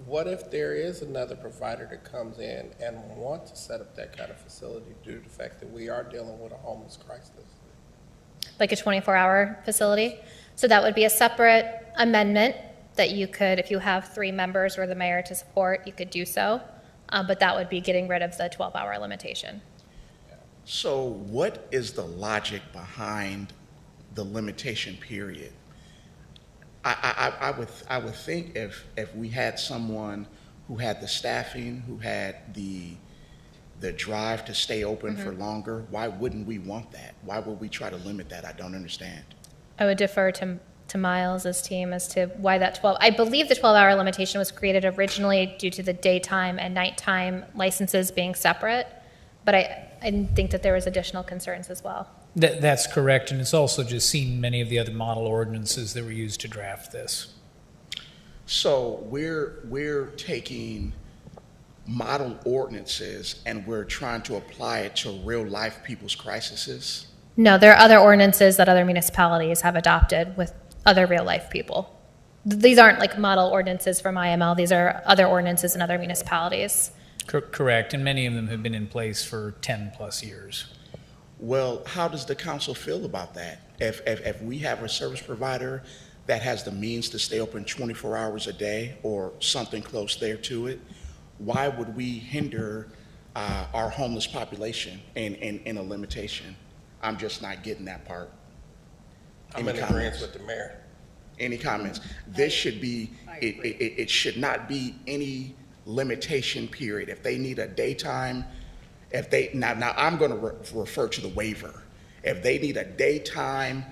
What if there is another provider that comes in and wants to set up that kind of facility due to the fact that we are dealing with a homeless crisis? Like a 24-hour facility. So that would be a separate amendment that you could, if you have 3 members or the mayor to support, you could do so. But that would be getting rid of the 12-hour limitation. So what is the logic behind the limitation period? I would think if we had someone who had the staffing, who had the drive to stay open for longer. Why wouldn't we want that? Why would we try to limit that? I don't understand. I would defer to Miles's team as to why that 12, I believe the 12-hour limitation was created originally due to the daytime and nighttime licenses being separate, but I think that there was additional concerns as well. That's correct, and it's also just seen many of the other model ordinances that were used to draft this. So we're taking model ordinances and we're trying to apply it to real life people's crises. No, there are other ordinances that other municipalities have adopted with other real-life people. These aren't like model ordinances from IML. These are other ordinances in other municipalities. Correct, and many of them have been in place for 10-plus years. Well, how does the council feel about that? If we have a service provider that has the means to stay open 24 hours a day or something close there to it, why would we hinder our homeless population in a limitation? I'm just not getting that part. I'm in agreement with the mayor. Any comments? This should be, it should not be any limitation period. If they need a daytime, now I'm going to refer to the waiver. If they need a daytime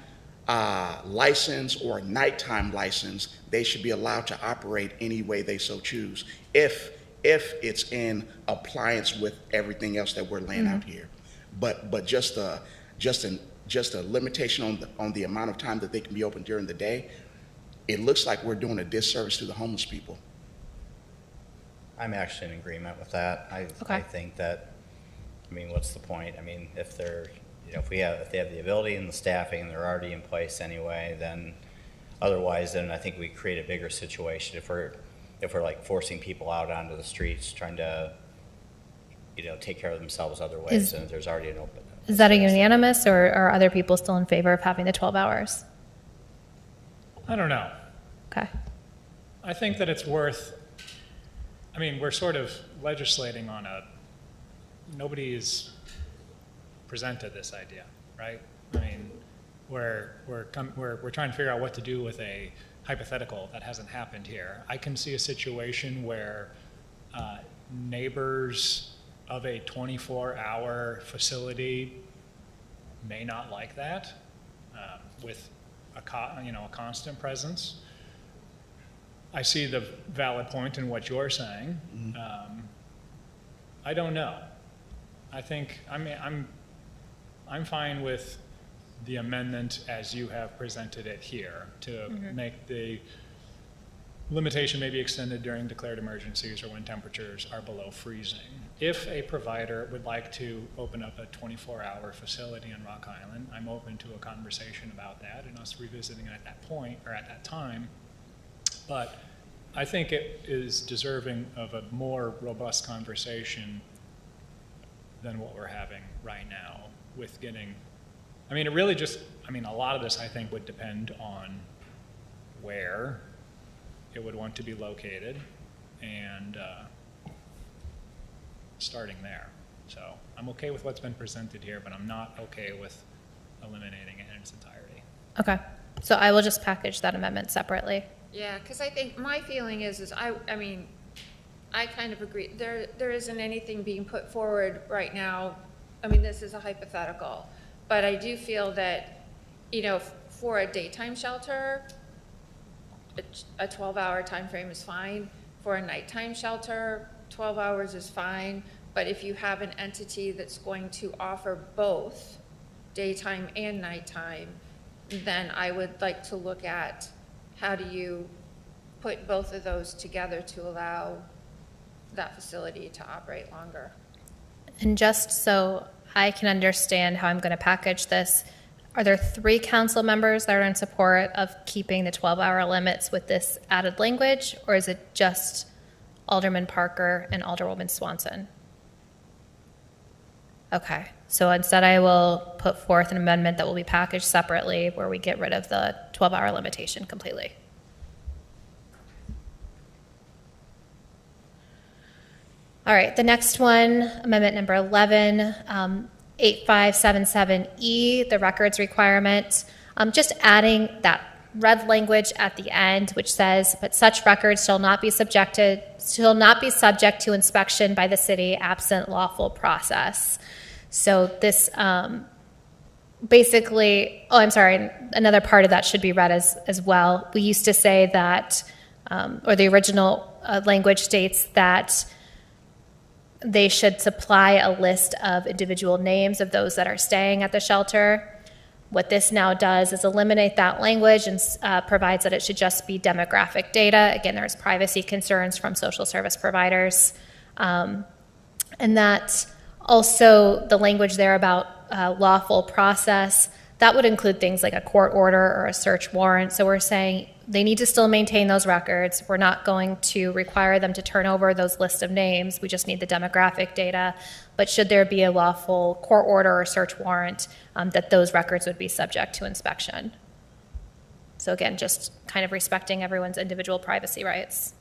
license or a nighttime license, they should be allowed to operate any way they so choose, if it's in appliance with everything else that we're laying out here. But just a limitation on the amount of time that they can be open during the day, it looks like we're doing a disservice to the homeless people. I'm actually in agreement with that. I think that, I mean, what's the point? I mean, if they're, if they have the ability and the staffing and they're already in place anyway, then otherwise, then I think we create a bigger situation if we're like forcing people out onto the streets trying to, take care of themselves other ways, and there's already an open. Is that a unanimous, or are other people still in favor of having the 12 hours? I don't know. Okay. I think that it's worth, I mean, we're sort of legislating on nobody's presented this idea, right? I mean, we're trying to figure out what to do with a hypothetical that hasn't happened here. I can see a situation where neighbors of a 24-hour facility may not like that with a constant presence. I see the valid point in what you're saying. I don't know. I think I'm fine with the amendment as you have presented it here to make the limitation may be extended during declared emergencies or when temperatures are below freezing. If a provider would like to open up a 24-hour facility in Rock Island, I'm open to a conversation about that and us revisiting it at that point or at that time. But I think it is deserving of a more robust conversation than what we're having right now with getting, I mean, it really just, I mean, a lot of this I think would depend on where it would want to be located and starting there. So I'm okay with what's been presented here, but I'm not okay with eliminating it in its entirety. Okay. So I will just package that amendment separately. Yeah, because I think my feeling is I mean, I kind of agree. There isn't anything being put forward right now. I mean, this is a hypothetical, but I do feel that, for a daytime shelter, a 12-hour time frame is fine. For a nighttime shelter, 12 hours is fine. But if you have an entity that's going to offer both daytime and nighttime, then I would like to look at how do you put both of those together to allow that facility to operate longer. And just so I can understand how I'm going to package this, are there 3 council members that are in support of keeping the 12-hour limits with this added language, or is it just Alderman Parker and Alderwoman Swanson? Okay, so instead I will put forth an amendment that will be packaged separately where we get rid of the 12-hour limitation completely. All right, the next one, amendment number 11, 8577E, the records requirement. Just adding that red language at the end, which says, "But such records shall not be subject to inspection by the city absent lawful process." So this basically, oh, I'm sorry, another part of that should be read as well. We used to say that, or the original language states that they should supply a list of individual names of those that are staying at the shelter. What this now does is eliminate that language and provides that it should just be demographic data. Again, there's privacy concerns from social service providers. And that also the language there about lawful process, that would include things like a court order or a search warrant. So we're saying they need to still maintain those records. We're not going to require them to turn over those lists of names. We just need the demographic data. But should there be a lawful court order or search warrant, that those records would be subject to inspection. So again, just kind of respecting everyone's individual privacy rights.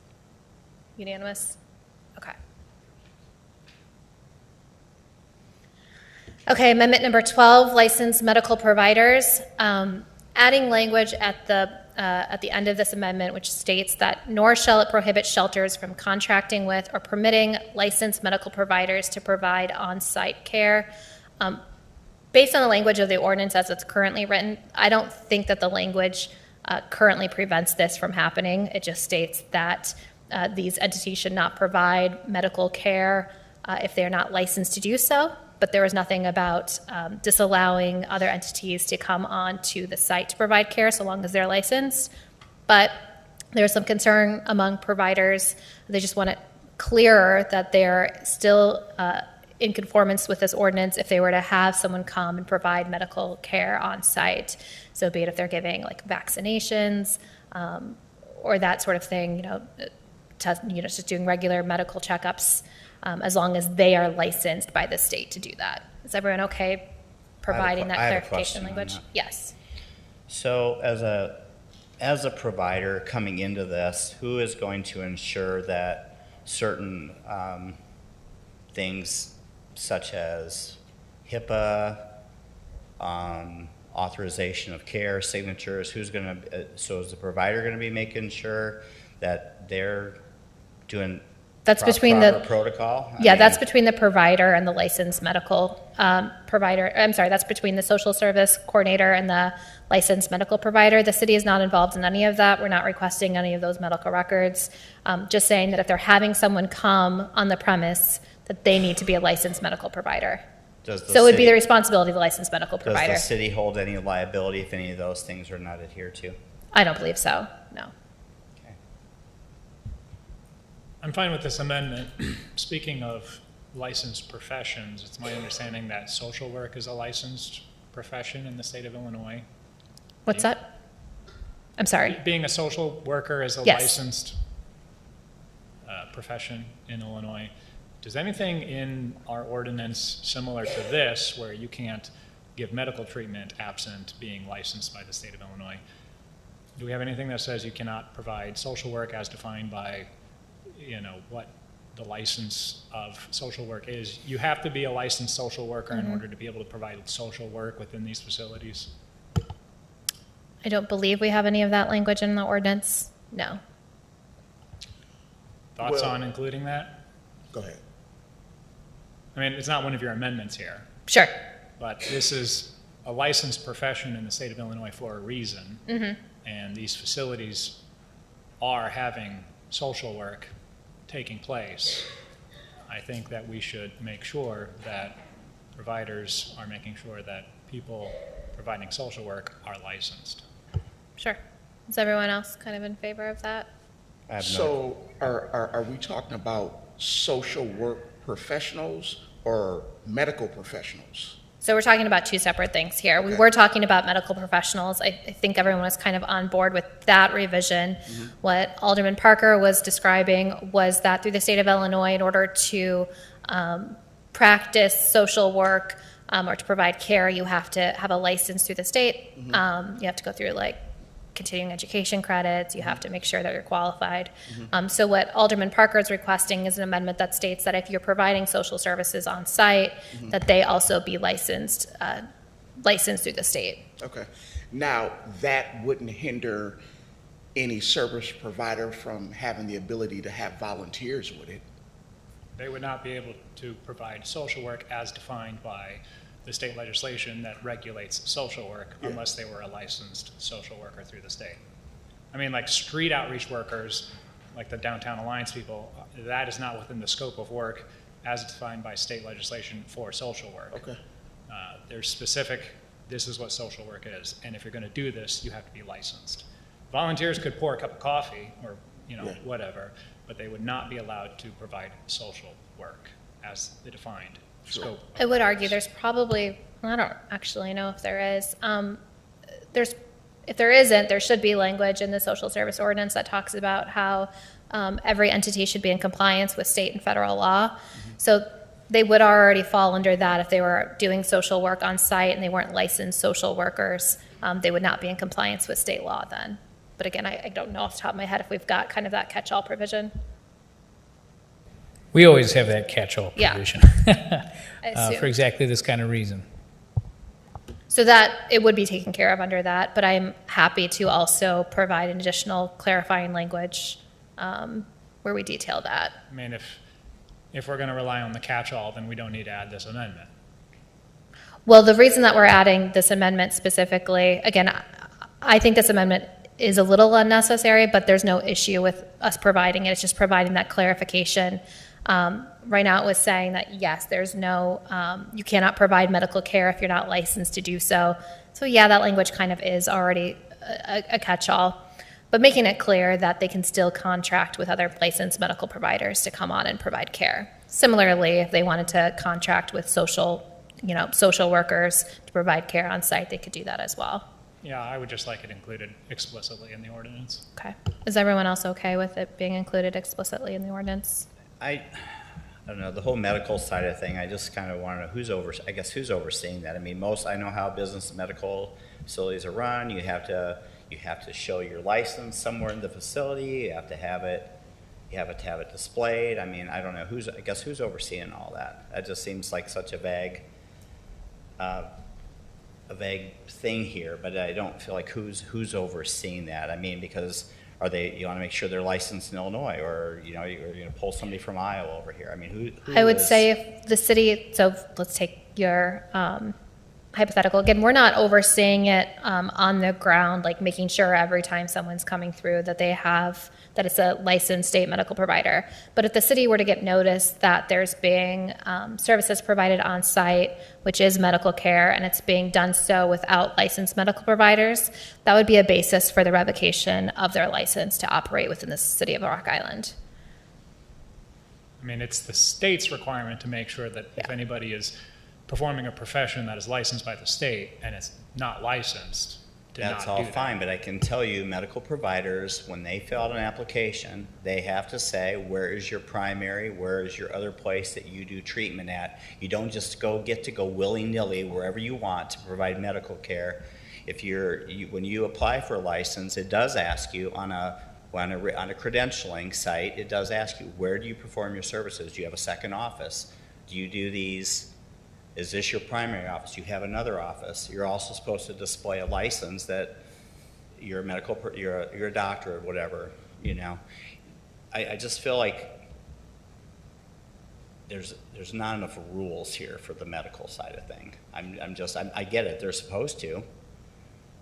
Unanimous? Okay. Okay, amendment number 12, licensed medical providers. Adding language at the end of this amendment, which states that nor shall it prohibit shelters from contracting with or permitting licensed medical providers to provide on-site care. Based on the language of the ordinance as it's currently written, I don't think that the language currently prevents this from happening. It just states that these entities should not provide medical care if they're not licensed to do so. But there was nothing about disallowing other entities to come on to the site to provide care so long as they're licensed. But there's some concern among providers. They just want it clearer that they're still in conformance with this ordinance if they were to have someone come and provide medical care on site. So be it if they're giving like vaccinations or that sort of thing, just doing regular medical checkups. As long as they are licensed by the state to do that. Is everyone okay providing that clarification language? Yes. So as a provider coming into this, who is going to ensure that certain things such as HIPAA, authorization of care, signatures, so is the provider going to be making sure that they're doing That's between the protocol? That's between the provider and the licensed medical provider. I'm sorry, that's between the social service coordinator and the licensed medical provider. The city is not involved in any of that. We're not requesting any of those medical records. Just saying that if they're having someone come on the premise, that they need to be a licensed medical provider. So it would be the responsibility of the licensed medical provider. Does the city hold any liability if any of those things are not adhered to? I don't believe so, no. I'm fine with this amendment. Speaking of licensed professions, it's my understanding that social work is a licensed profession in the state of Illinois. What's that? I'm sorry. Being a social worker is a Yes. licensed profession in Illinois. Does anything in our ordinance similar to this, where you can't give medical treatment absent being licensed by the state of Illinois, do we have anything that says you cannot provide social work as defined by what the license of social work is? You have to be a licensed social worker in order to be able to provide social work within these facilities. I don't believe we have any of that language in the ordinance. No. Thoughts Well- on including that? Go ahead. I mean, it's not one of your amendments here, Sure. but this is a licensed profession in the state of Illinois for a reason. And these facilities are having social work taking place. I think that we should make sure that providers are making sure that people providing social work are licensed. Sure. Is everyone else kind of in favor of that? I have no. So are we talking about social work professionals or medical professionals? So we're talking about two separate things here. We Okay. were talking about medical professionals. I think everyone was kind of on board with that revision. What Alderman Parker was describing was that through the state of Illinois, in order to practice social work or to provide care, you have to have a license through the state. You have to go through like continuing education credits. You have to make sure that you're qualified. So what Alderman Parker is requesting is an amendment that states that if you're providing social services on site, that they also be licensed through the state. Okay. Now, that wouldn't hinder any service provider from having the ability to have volunteers, would it? They would not be able to provide social work as defined by the state legislation that regulates social work Yeah. unless they were a licensed social worker through the state. I mean, like street outreach workers, like the Downtown Alliance people, that is not within the scope of work as defined by state legislation for social work. Okay. There's specific, this is what social work is, and if you're going to do this, you have to be licensed. Volunteers could pour a cup of coffee or, Yeah. whatever, but they would not be allowed to provide social work as the defined scope. I would argue there's probably, I don't actually know if there is. If there isn't, there should be language in the social service ordinance that talks about how every entity should be in compliance with state and federal law. So they would already fall under that if they were doing social work on site and they weren't licensed social workers. They would not be in compliance with state law then. But again, I don't know off the top of my head if we've got kind of that catch-all provision. We always have that catch-all Yeah. provision I assume. for exactly this kind of reason. So that, it would be taken care of under that, but I'm happy to also provide an additional clarifying language where we detail that. I mean, if we're going to rely on the catch-all, then we don't need to add this amendment. Well, the reason that we're adding this amendment specifically, again, I think this amendment is a little unnecessary, but there's no issue with us providing it. It's just providing that clarification. Right now it was saying that, yes, there's no, you cannot provide medical care if you're not licensed to do so. So yeah, that language kind of is already a catch-all, but making it clear that they can still contract with other licensed medical providers to come on and provide care. Similarly, if they wanted to contract with social workers to provide care on site, they could do that as well. Yeah, I would just like it included explicitly in the ordinance. Okay. Is everyone else okay with it being included explicitly in the ordinance? I don't know, the whole medical side of thing, I just kind of want to know who's overseeing that. I mean, I know how business and medical facilities are run. You have to show your license somewhere in the facility. You have to have it displayed. I mean, I don't know who's overseeing all that. That just seems like such a vague thing here, but I don't feel like who's overseeing that. I mean, because you want to make sure they're licensed in Illinois, or you're going to pull somebody from Iowa over here. I mean, who I would is- say if the city, so let's take your hypothetical. Again, we're not overseeing it on the ground, like making sure every time someone's coming through that that it's a licensed state medical provider. But if the city were to get notice that there's being services provided on site, which is medical care, and it's being done so without licensed medical providers, that would be a basis for the revocation of their license to operate within the city of Rock Island. I mean, it's the state's requirement to make sure that if anybody is performing a profession that is licensed by the state and it's not licensed, to That's not all do that. fine, but I can tell you, medical providers, when they fill out an application, they have to say, where is your primary, where is your other place that you do treatment at? You don't just get to go willy-nilly wherever you want to provide medical care. When you apply for a license, it does ask you on a credentialing site, it does ask you, where do you perform your services? Do you have a second office? Do you do these? Is this your primary office? You have another office. You're also supposed to display a license that you're a doctor or whatever, I just feel like there's not enough rules here for the medical side of thing. I get it, they're supposed to,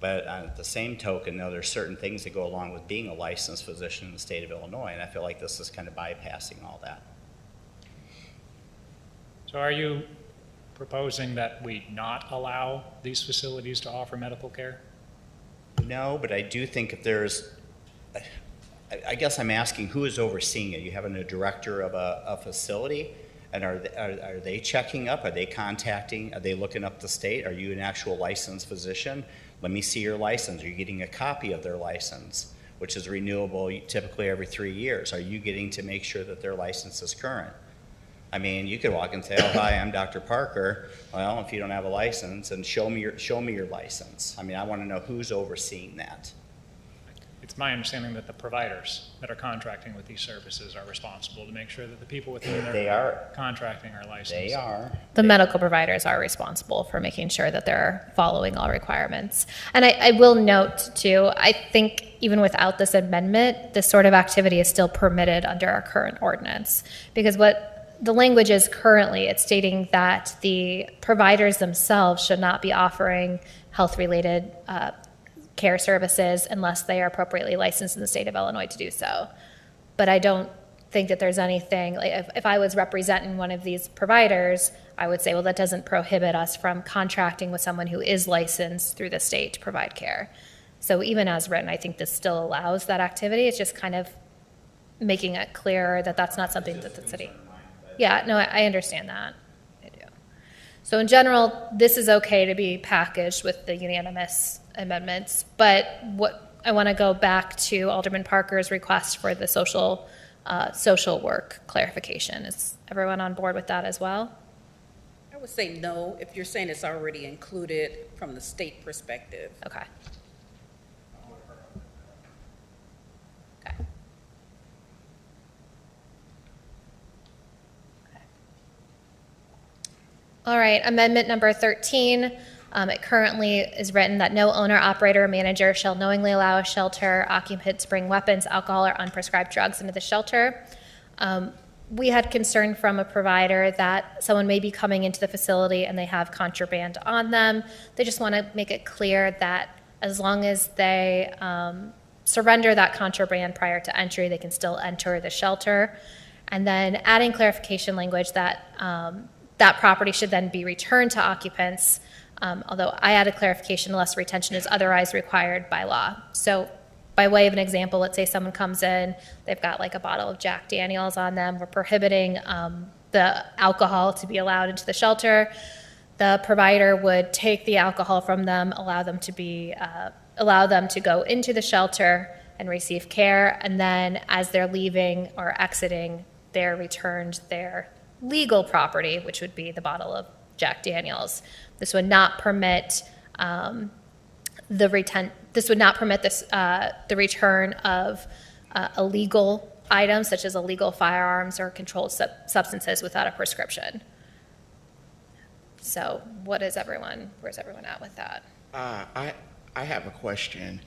but at the same token, though, there's certain things that go along with being a licensed physician in the state of Illinois, and I feel like this is kind of bypassing all that. So are you proposing that we not allow these facilities to offer medical care? No, but I do think if there's, I guess I'm asking who is overseeing it? You have a director of a facility, and are they checking up? Are they contacting? Are they looking up the state? Are you an actual licensed physician? Let me see your license. Are you getting a copy of their license, which is renewable typically every 3 years? Are you getting to make sure that their license is current? I mean, you could walk and say, "Oh, hi, I'm Dr. Parker." Well, if you don't have a license, and show me your license. I mean, I want to know who's overseeing that. it's my understanding that the providers that are contracting with these services are responsible to make sure that the people with whom They they're are. contracting are licensed. They are. The medical providers are responsible for making sure that they're following all requirements. And I will note too, I think even without this amendment, this sort of activity is still permitted under our current ordinance. Because what the language is currently, it's stating that the providers themselves should not be offering health-related care services unless they are appropriately licensed in the state of Illinois to do so. But I don't think that there's anything, like if I was representing one of these providers, I would say, well, that doesn't prohibit us from contracting with someone who is licensed through the state to provide care. So even as written, I think this still allows that activity. It's just kind of making it clear that that's not something that the city. Yeah, no, I understand that. I do. So in general, this is okay to be packaged with the unanimous amendments, but what I want to go back to Alderman Parker's request for the social work clarification. Is everyone on board with that as well? I would say no, if you're saying it's already included from the state perspective. Okay. Okay. All right, amendment number 13. It currently is written that no owner, operator, or manager shall knowingly allow a shelter occupant to bring weapons, alcohol, or unprescribed drugs into the shelter. We had concern from a provider that someone may be coming into the facility and they have contraband on them. They just want to make it clear that as long as they surrender that contraband prior to entry, they can still enter the shelter. And then adding clarification language that that property should then be returned to occupants. Although I added clarification unless retention is otherwise required by law. So by way of an example, let's say someone comes in, they've got like a bottle of Jack Daniels on them. We're prohibiting the alcohol to be allowed into the shelter. The provider would take the alcohol from them, allow them to go into the shelter and receive care. And then as they're leaving or exiting, they're returned their legal property, which would be the bottle of Jack Daniels. This would not permit the return of illegal items such as illegal firearms or controlled substances without a prescription. So, where's everyone at with that? I have a question.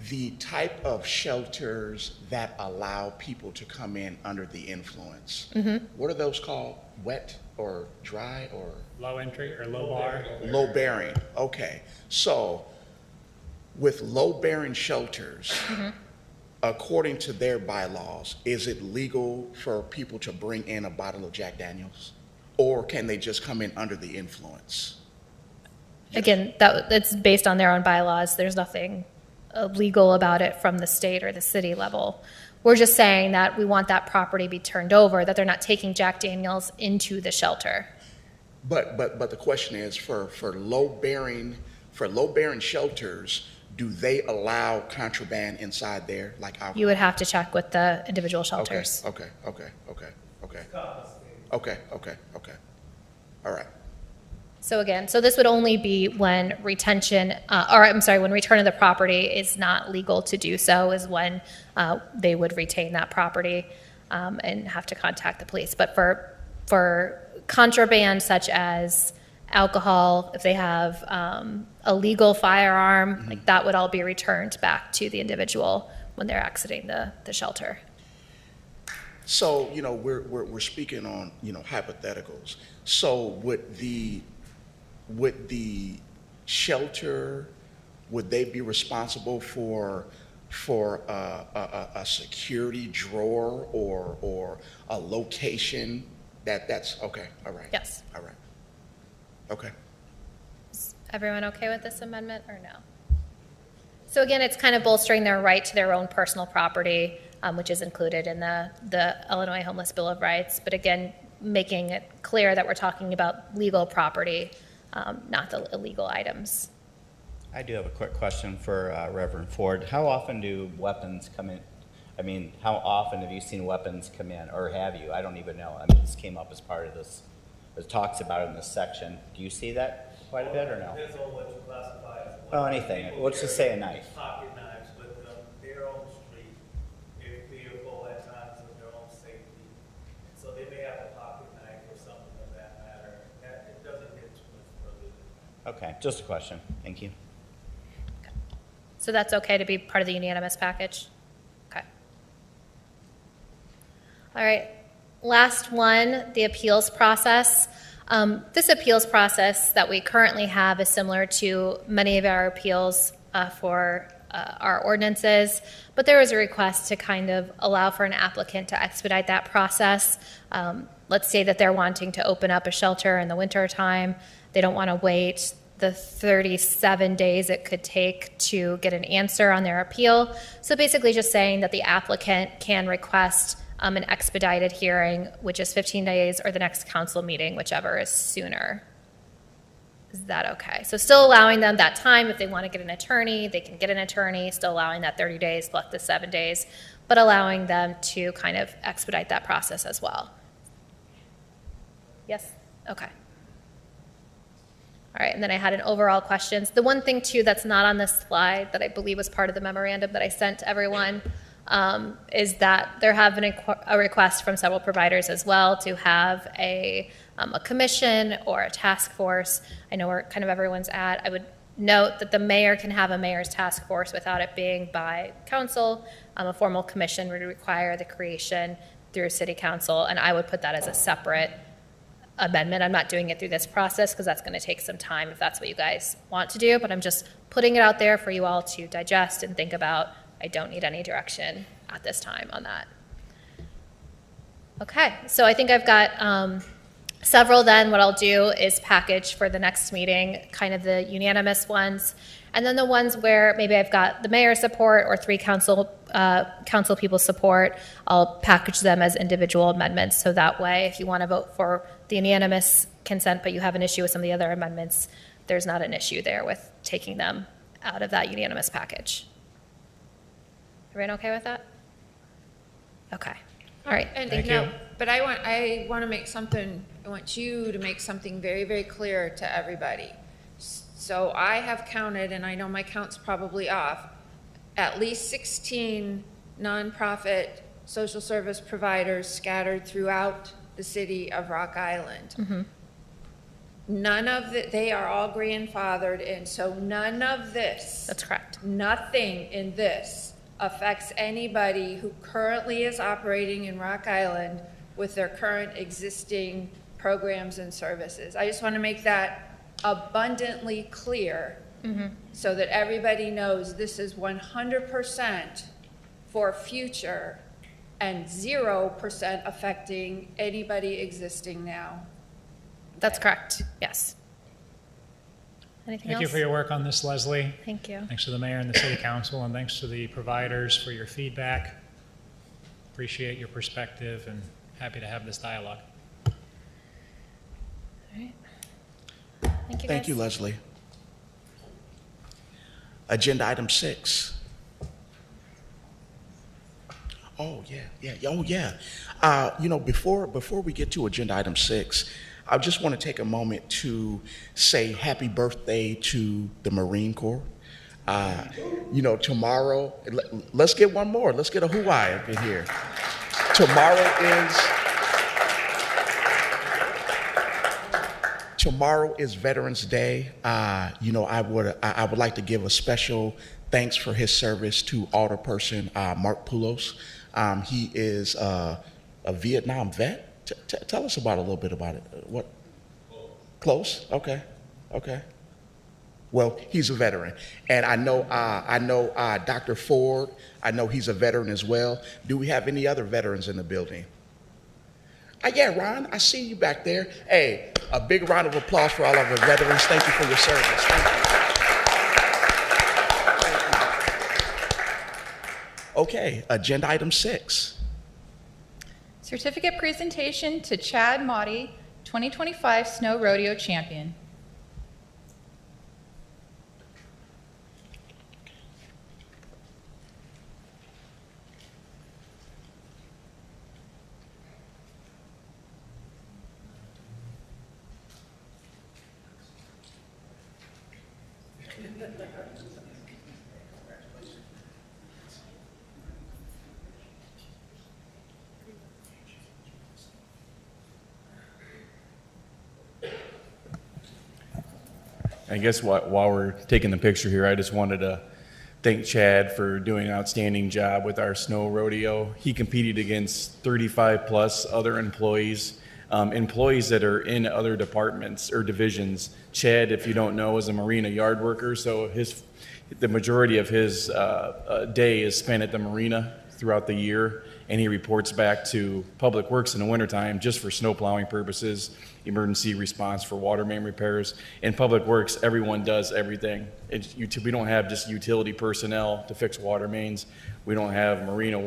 The type of shelters that allow people to come in under the influence, what are those called? Wet or dry or? Low entry or low bar? Low bearing, okay. So with low bearing shelters, according to their bylaws, is it legal for people to bring in a bottle of Jack Daniels? Or can they just come in under the influence? Again, that's based on their own bylaws. There's nothing legal about it from the state or the city level. We're just saying that we want that property be turned over, that they're not taking Jack Daniels into the shelter. But the question is for low bearing shelters, do they allow contraband inside there, like alcohol? You would have to check with the individual shelters. Okay. All right. So again, this would only be when retention, when return of the property is not legal to do so, is when they would retain that property and have to contact the police. But for contraband such as alcohol, if they have a legal firearm, like that would all be returned back to the individual when they're exiting the shelter. So, we're speaking on, hypotheticals. So would the shelter, would they be responsible for a security drawer or a location that's okay? All right. Yes. All right. Okay. Is everyone okay with this amendment or no? So again, it's kind of bolstering their right to their own personal property, which is included in the Illinois Homeless Bill of Rights. But again, making it clear that we're talking about legal property, not the illegal items. I do have a quick question for Reverend Ford. How often do weapons come in? I mean, how often have you seen weapons come in, or have you? I don't even know. I mean, this came up as part of this. It talks about it in this section. Do you see that quite a bit, or no? Depends on what you classify as. Oh, anything. Let's just say a knife. Pocket knives, but they're Okay, just a question. Thank you. So that's okay to be part of the unanimous package? Okay. All right, last one, the appeals process. This appeals process that we currently have is similar to many of our appeals for our ordinances, but there was a request to kind of allow for an applicant to expedite that process. Let's say that they're wanting to open up a shelter in the winter time. They don't want to wait the 37 days it could take to get an answer on their appeal. So basically just saying that the applicant can request an expedited hearing, which is 15 days, or the next council meeting, whichever is sooner. Is that okay? So still allowing them that time. If they want to get an attorney, they can get an attorney, still allowing that 30 days plus the 7 days, but allowing them to kind of expedite that process as well. Yes? Okay. All right, and then I had an overall questions. The one thing too that's not on this slide that I believe was part of the memorandum that I sent to everyone is that there have been a request from several providers as well to have a commission or a task force. I know where kind of everyone's at. I would note that the mayor can have a mayor's task force without it being by council. A formal commission would require the creation through city council, and I would put that as a separate amendment. I'm not doing it through this process because that's going to take some time if that's what you guys want to do, but I'm just putting it out there for you all to digest and think about. I don't need any direction at this time on that. Okay, so I think I've got several then. What I'll do is package for the next meeting kind of the unanimous ones, and then the ones where maybe I've got the mayor's support or 3 council people's support, I'll package them as individual amendments. So that way, if you want to vote for the unanimous consent, but you have an issue with some of the other amendments, there's not an issue there with taking them out of that unanimous package. Everyone okay with that? Okay. All right. And Thank no, you. but I want to make something, I want you to make something very, very clear to everybody. So I have counted, and I know my count's probably off, at least 16 nonprofit social service providers scattered throughout the city of Rock Island. Mm-hmm. None of they are all grandfathered in, so none of this. That's correct. Nothing in this affects anybody who currently is operating in Rock Island with their current existing programs and services. I just want to make that abundantly clear so that everybody knows this is 100% for future and 0% affecting anybody existing now. That's correct. Yes. Anything Thank else? you for your work on this, Leslie. Thank you. Thanks to the mayor and the city council, and thanks to the providers for your feedback. Appreciate your perspective and happy to have this dialogue. All right. Thank you, Thank guys. you, Leslie. Agenda item 6. Oh, yeah. Before we get to agenda item 6, I just want to take a moment to say happy birthday to the Marine Corps. Tomorrow, let's get one more. Let's get a Hawaii up in here. Tomorrow is Veterans Day. I would like to give a special thanks for his service to Alderperson Mark Poulos. He is a Vietnam vet. Tell us a little bit about it. What? Close? Okay. Well, he's a veteran, and I know Dr. Ford. I know he's a veteran as well. Do we have any other veterans in the building? Yeah, Ron, I see you back there. Hey, a big round of applause for all of our veterans. Thank you for your service. Thank you. Okay, agenda item 6. Certificate presentation to Chad Motti, 2025 Snow Rodeo Champion. I guess while we're taking the picture here, I just wanted to thank Chad for doing an outstanding job with our snow rodeo. He competed against 35 plus other employees, employees that are in other departments or divisions. Chad, if you don't know, is a marina yard worker, so the majority of his day is spent at the marina throughout the year, and he reports back to Public Works in the wintertime just for snow plowing purposes, emergency response for water main repairs. In Public Works, everyone does everything. We don't have just utility personnel to fix water mains. We don't have marina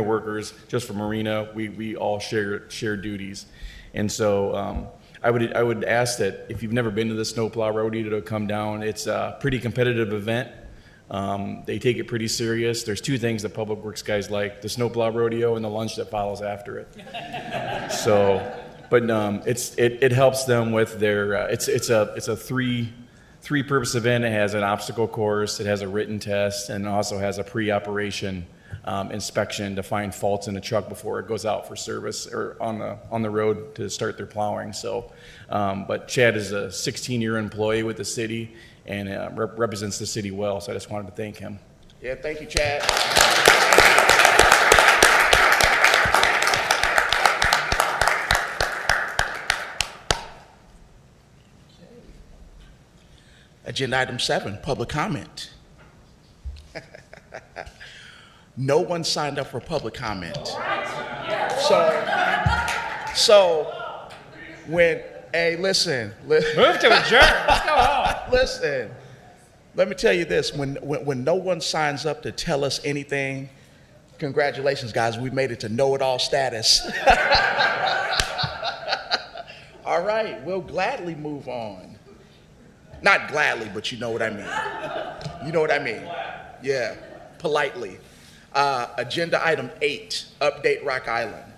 workers just for marina. We all share duties. And so I would ask that if you've never been to the Snowplow Rodeo to come down. It's a pretty competitive event. They take it pretty serious. There's two things that Public Works guys like: the Snowplow Rodeo and the lunch that follows after it. So, but it helps them with their. It's a three-purpose event. It has an obstacle course, it has a written test, and it also has a pre-operation inspection to find faults in the truck before it goes out for service or on the road to start their plowing. So, but Chad is a 16-year employee with the city and represents the city well. So I just wanted to thank him. Yeah, thank you, Chad. Agenda item 7, public comment. No one signed up for public comment. So when, hey, listen. Move to adjourn. Let's go home. Listen, let me tell you this. When no one signs up to tell us anything, congratulations, guys. We made it to know-it-all status. All right, we'll gladly move on. Not gladly, but you know what I mean. You know what I mean. Yeah, politely. Agenda item 8, update Rock Island.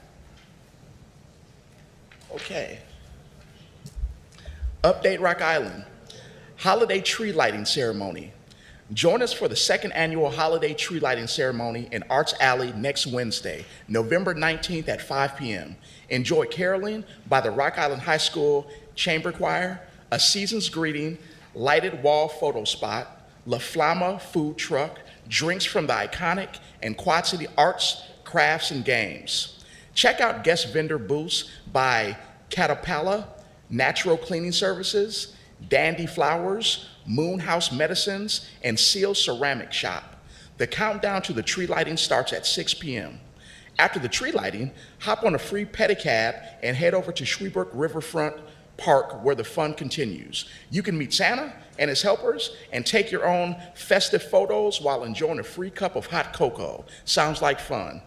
Okay. Update Rock Island. Holiday tree lighting ceremony. Join us for the 2nd annual holiday tree lighting ceremony in Arts Alley next Wednesday, November 19th at 5 p.m. Enjoy caroling by the Rock Island High School Chamber Choir, a season's greeting, lighted wall photo spot, La Flama food truck, drinks from the iconic and Quad City Arts, Crafts, and Games. Check out guest vendor booths by Catapala, Natural Cleaning Services, Dandy Flowers, Moon House Medicines, and Seal Ceramic Shop. The countdown to the tree lighting starts at 6 p.m. After the tree lighting, hop on a free pedicab and head over to Schwiebrook Riverfront Park where the fun continues. You can meet Santa and his helpers and take your own festive photos while enjoying a free cup of hot cocoa. Sounds like fun.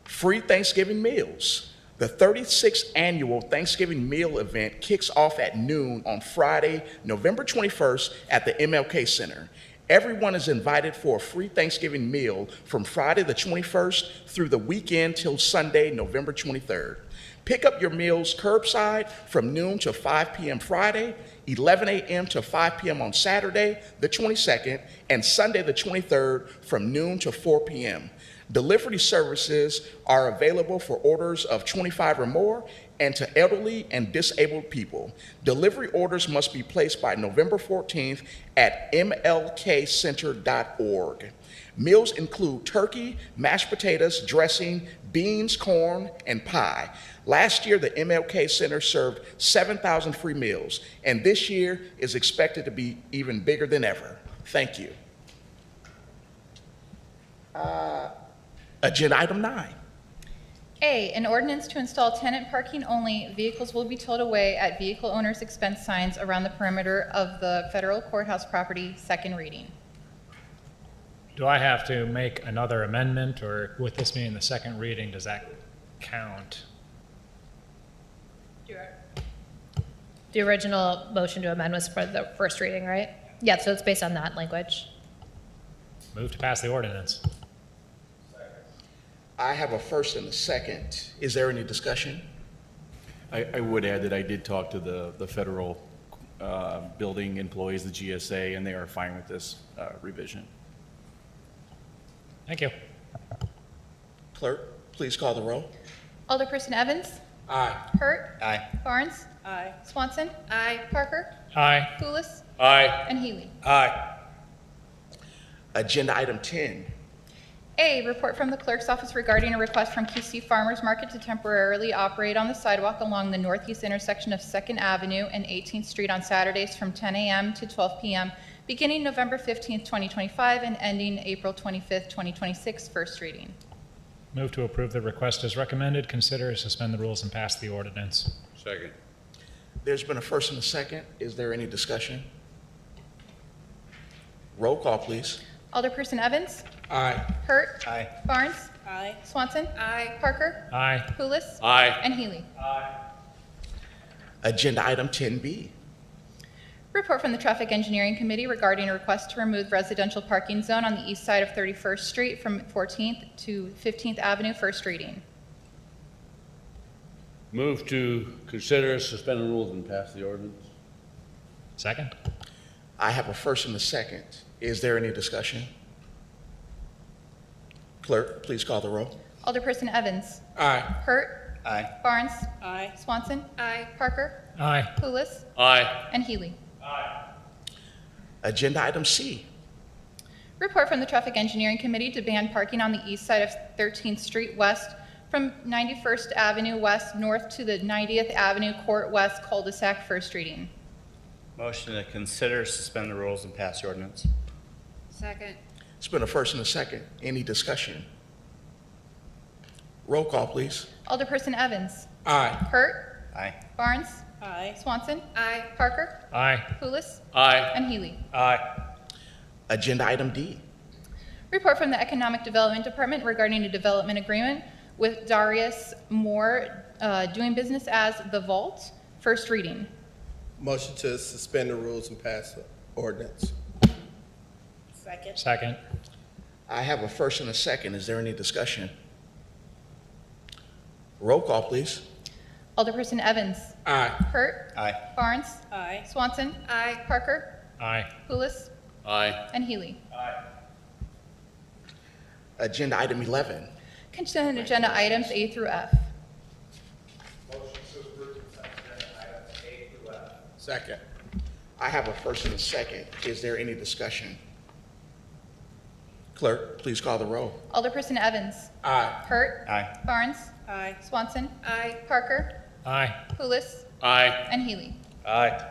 Free Thanksgiving meals. The 36th annual Thanksgiving meal event kicks off at noon on Friday, November 21st at the MLK Center. Everyone is invited for a free Thanksgiving meal from Friday the 21st through the weekend till Sunday, November 23rd. Pick up your meals curbside from noon to 5 p.m. Friday, 11 a.m. to 5 p.m. on Saturday, the 22nd, and Sunday, the 23rd, from noon to 4 p.m. Delivery services are available for orders of 25 or more and to elderly and disabled people. Delivery orders must be placed by November 14th at mlkcenter.org. Meals include turkey, mashed potatoes, dressing, beans, corn, and pie. Last year, the MLK Center served 7,000 free meals, and this year is expected to be even bigger than ever. Thank you. Agenda item 9. A, an ordinance to install tenant parking only. Vehicles will be towed away at vehicle owners' expense signs around the perimeter of the federal courthouse property. Second reading. Do I have to make another amendment, or with this being the second reading, does that count? The original motion to amend was for the first reading, right? Yeah, so it's based on that language. Move to pass the ordinance. I have a first and a second. Is there any discussion? I would add that I did talk to the federal building employees, the GSA, and they are fine with this revision. Thank you. Clerk, please call the roll. Alderperson Evans? Aye. Hurt? Aye. Barnes? Aye. Swanson? Aye. Parker? Aye. Pulis, Aye. and Healy. Aye. Agenda item 10. A, report from the clerk's office regarding a request from QC Farmers Market to temporarily operate on the sidewalk along the northeast intersection of 2nd Avenue and 18th Street on Saturdays from 10 a.m. to 12 p.m., beginning November 15th, 2025, and ending April 25th, 2026, first reading. Move to approve the request as recommended, consider, suspend the rules, and pass the ordinance. Second. There's been a first and a second. Is there any discussion? Roll call, please. Alderperson Evans? Aye. Hurt? Aye. Barnes? Aye. Swanson? Aye. Parker? Aye. Pulis? Aye. And Healy. Agenda item 10B. Report from the Traffic Engineering Committee regarding a request to remove residential parking zone on the east side of 31st Street from 14th to 15th Avenue, first reading. Move to consider, suspend the rules, and pass the ordinance. Second? I have a first and a second. Is there any discussion? Clerk, please call the roll. Alderperson Evans? Aye. Hurt? Aye. Barnes? Aye. Swanson? Aye. Parker? Aye. Pulis? Aye. And Healy. Agenda item C. Report from the Traffic Engineering Committee to ban parking on the east side of 13th Street West from 91st Avenue West north to the 90th Avenue Court West cul-de-sac, first reading. Motion to consider, suspend the rules, and pass the ordinance. Second. It's been a first and a second. Any discussion? Roll call, please. Alderperson Evans? Aye. Hurt? Aye. Barnes? Aye. Swanson? Aye. Parker? Aye. Pulis? Aye. And Healy. Aye. Agenda item D. Report from the Economic Development Department regarding a development agreement with Darius Moore, doing business as The Vault, first reading. Motion to suspend the rules and pass the ordinance. Second. Second? I have a first and a second. Is there any discussion? Roll call, please. Alderperson Evans? Aye. Hurt? Aye. Barnes? Aye. Swanson? Aye. Parker? Aye. Pulis? Aye. And Healy. Agenda item 11. Consent agenda items A through F. Second. I have a first and a second. Is there any discussion? Clerk, please call the roll. Alderperson Evans? Aye. Hurt? Aye. Barnes? Aye. Swanson? Aye. Parker? Aye. Pulis? Aye. And Healy. Aye.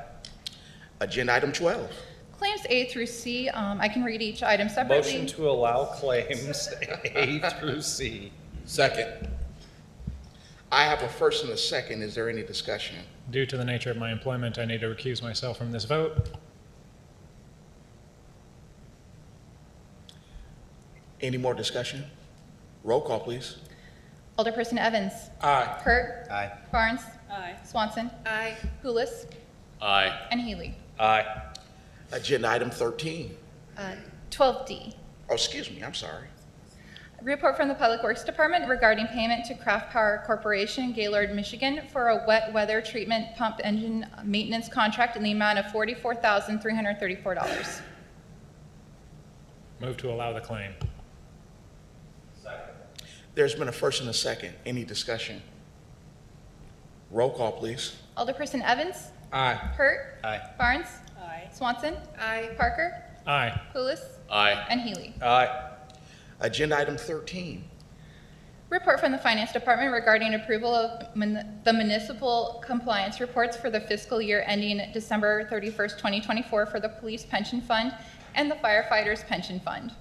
Agenda item 12. Claims A through C, I can read each item separately. Motion to allow claims A through C. Second. I have a first and a second. Is there any discussion? Due to the nature of my employment, I need to recuse myself from this vote. Any more discussion? Roll call, please. Alderperson Evans? Aye. Hurt? Aye. Barnes? Aye. Swanson? Aye. Pulis? Aye. And Healy. Aye. Agenda item 13. 12D. Oh, excuse me, I'm sorry. Report from the Public Works Department regarding payment to Craft Power Corporation, Gaylord, Michigan, for a wet weather treatment pump engine maintenance contract in the amount of $44,334. Move to allow the claim. There's been a first and a second. Any discussion? Roll call, please. Alderperson Evans? Aye. Hurt? Aye. Barnes? Aye. Swanson? Aye. Parker? Aye. Pulis? Aye. And Healy. Aye. Agenda item 13. Report from the Finance Department regarding approval of the municipal compliance reports for the fiscal year ending December 31st, 2024 for the Police Pension Fund and the Firefighters Pension Fund.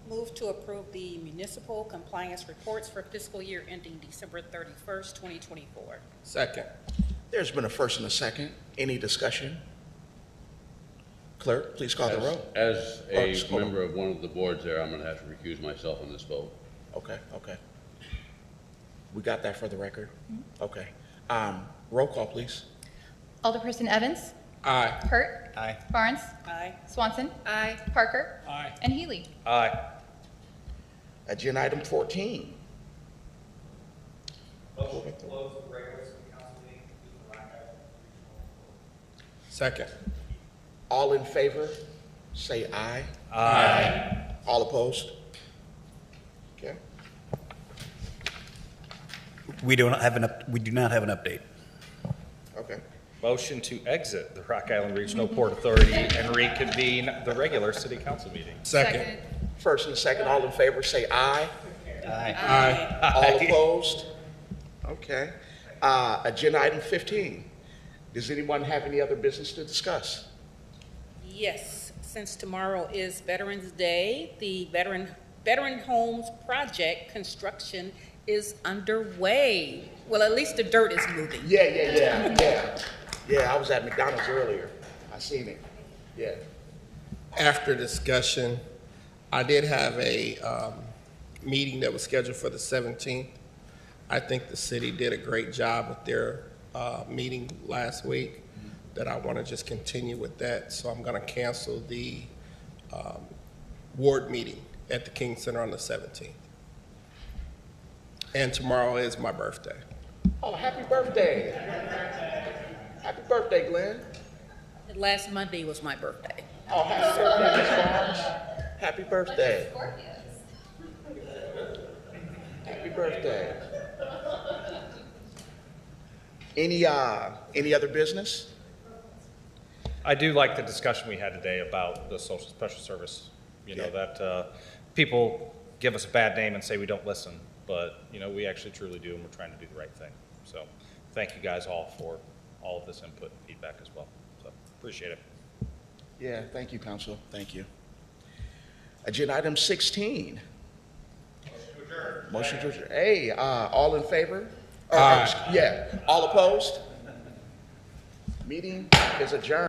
Move to approve the municipal compliance reports for fiscal year ending December 31st, 2024. Second. There's been a first and a second. Any discussion? Clerk, please call the roll. As Oh, a just hold on. member of one of the boards there, I'm going to have to recuse myself on this vote. Okay, okay. We got that for the record? Okay. Roll call, please. Alderperson Evans? Aye. Hurt? Aye. Barnes? Aye. Swanson? Aye. Parker? Aye. And Healy. Aye. Agenda item 14. Second. All in favor, say aye. Aye. All opposed? Okay. We do not have an update. Okay. Motion to exit the Rock Island Regional Port Authority and reconvene the regular city council meeting. Second. First and second, all in favor, say aye. Aye. All opposed? Okay. Agenda item 15. Does anyone have any other business to discuss? Yes, since tomorrow is Veterans Day, the Veteran Homes Project construction is underway. Well, at least the dirt is moving. Yeah, I was at McDonald's earlier. I seen it. Yeah. After discussion, I did have a meeting that was scheduled for the 17th. I think the city did a great job with their meeting last week, that I want to just continue with that. So I'm going to cancel the ward meeting at the King Center on the 17th. And tomorrow is my birthday. Oh, happy birthday. Happy birthday, Glenn. Last Monday was my birthday. Oh, happy birthday, Ms. Barnes. Happy birthday. Happy birthday. Any other business? I do like the discussion we had today about the social special service. You know, that people give us a bad name and say we don't listen, but, you know, we actually truly do, and we're trying to do the right thing. So thank you guys all for all of this input and feedback as well. So appreciate it. Yeah, thank you, Council. Thank you. Agenda item 16. Motion to adjourn. Hey, all in favor? Yeah. All opposed? Meeting is adjourned.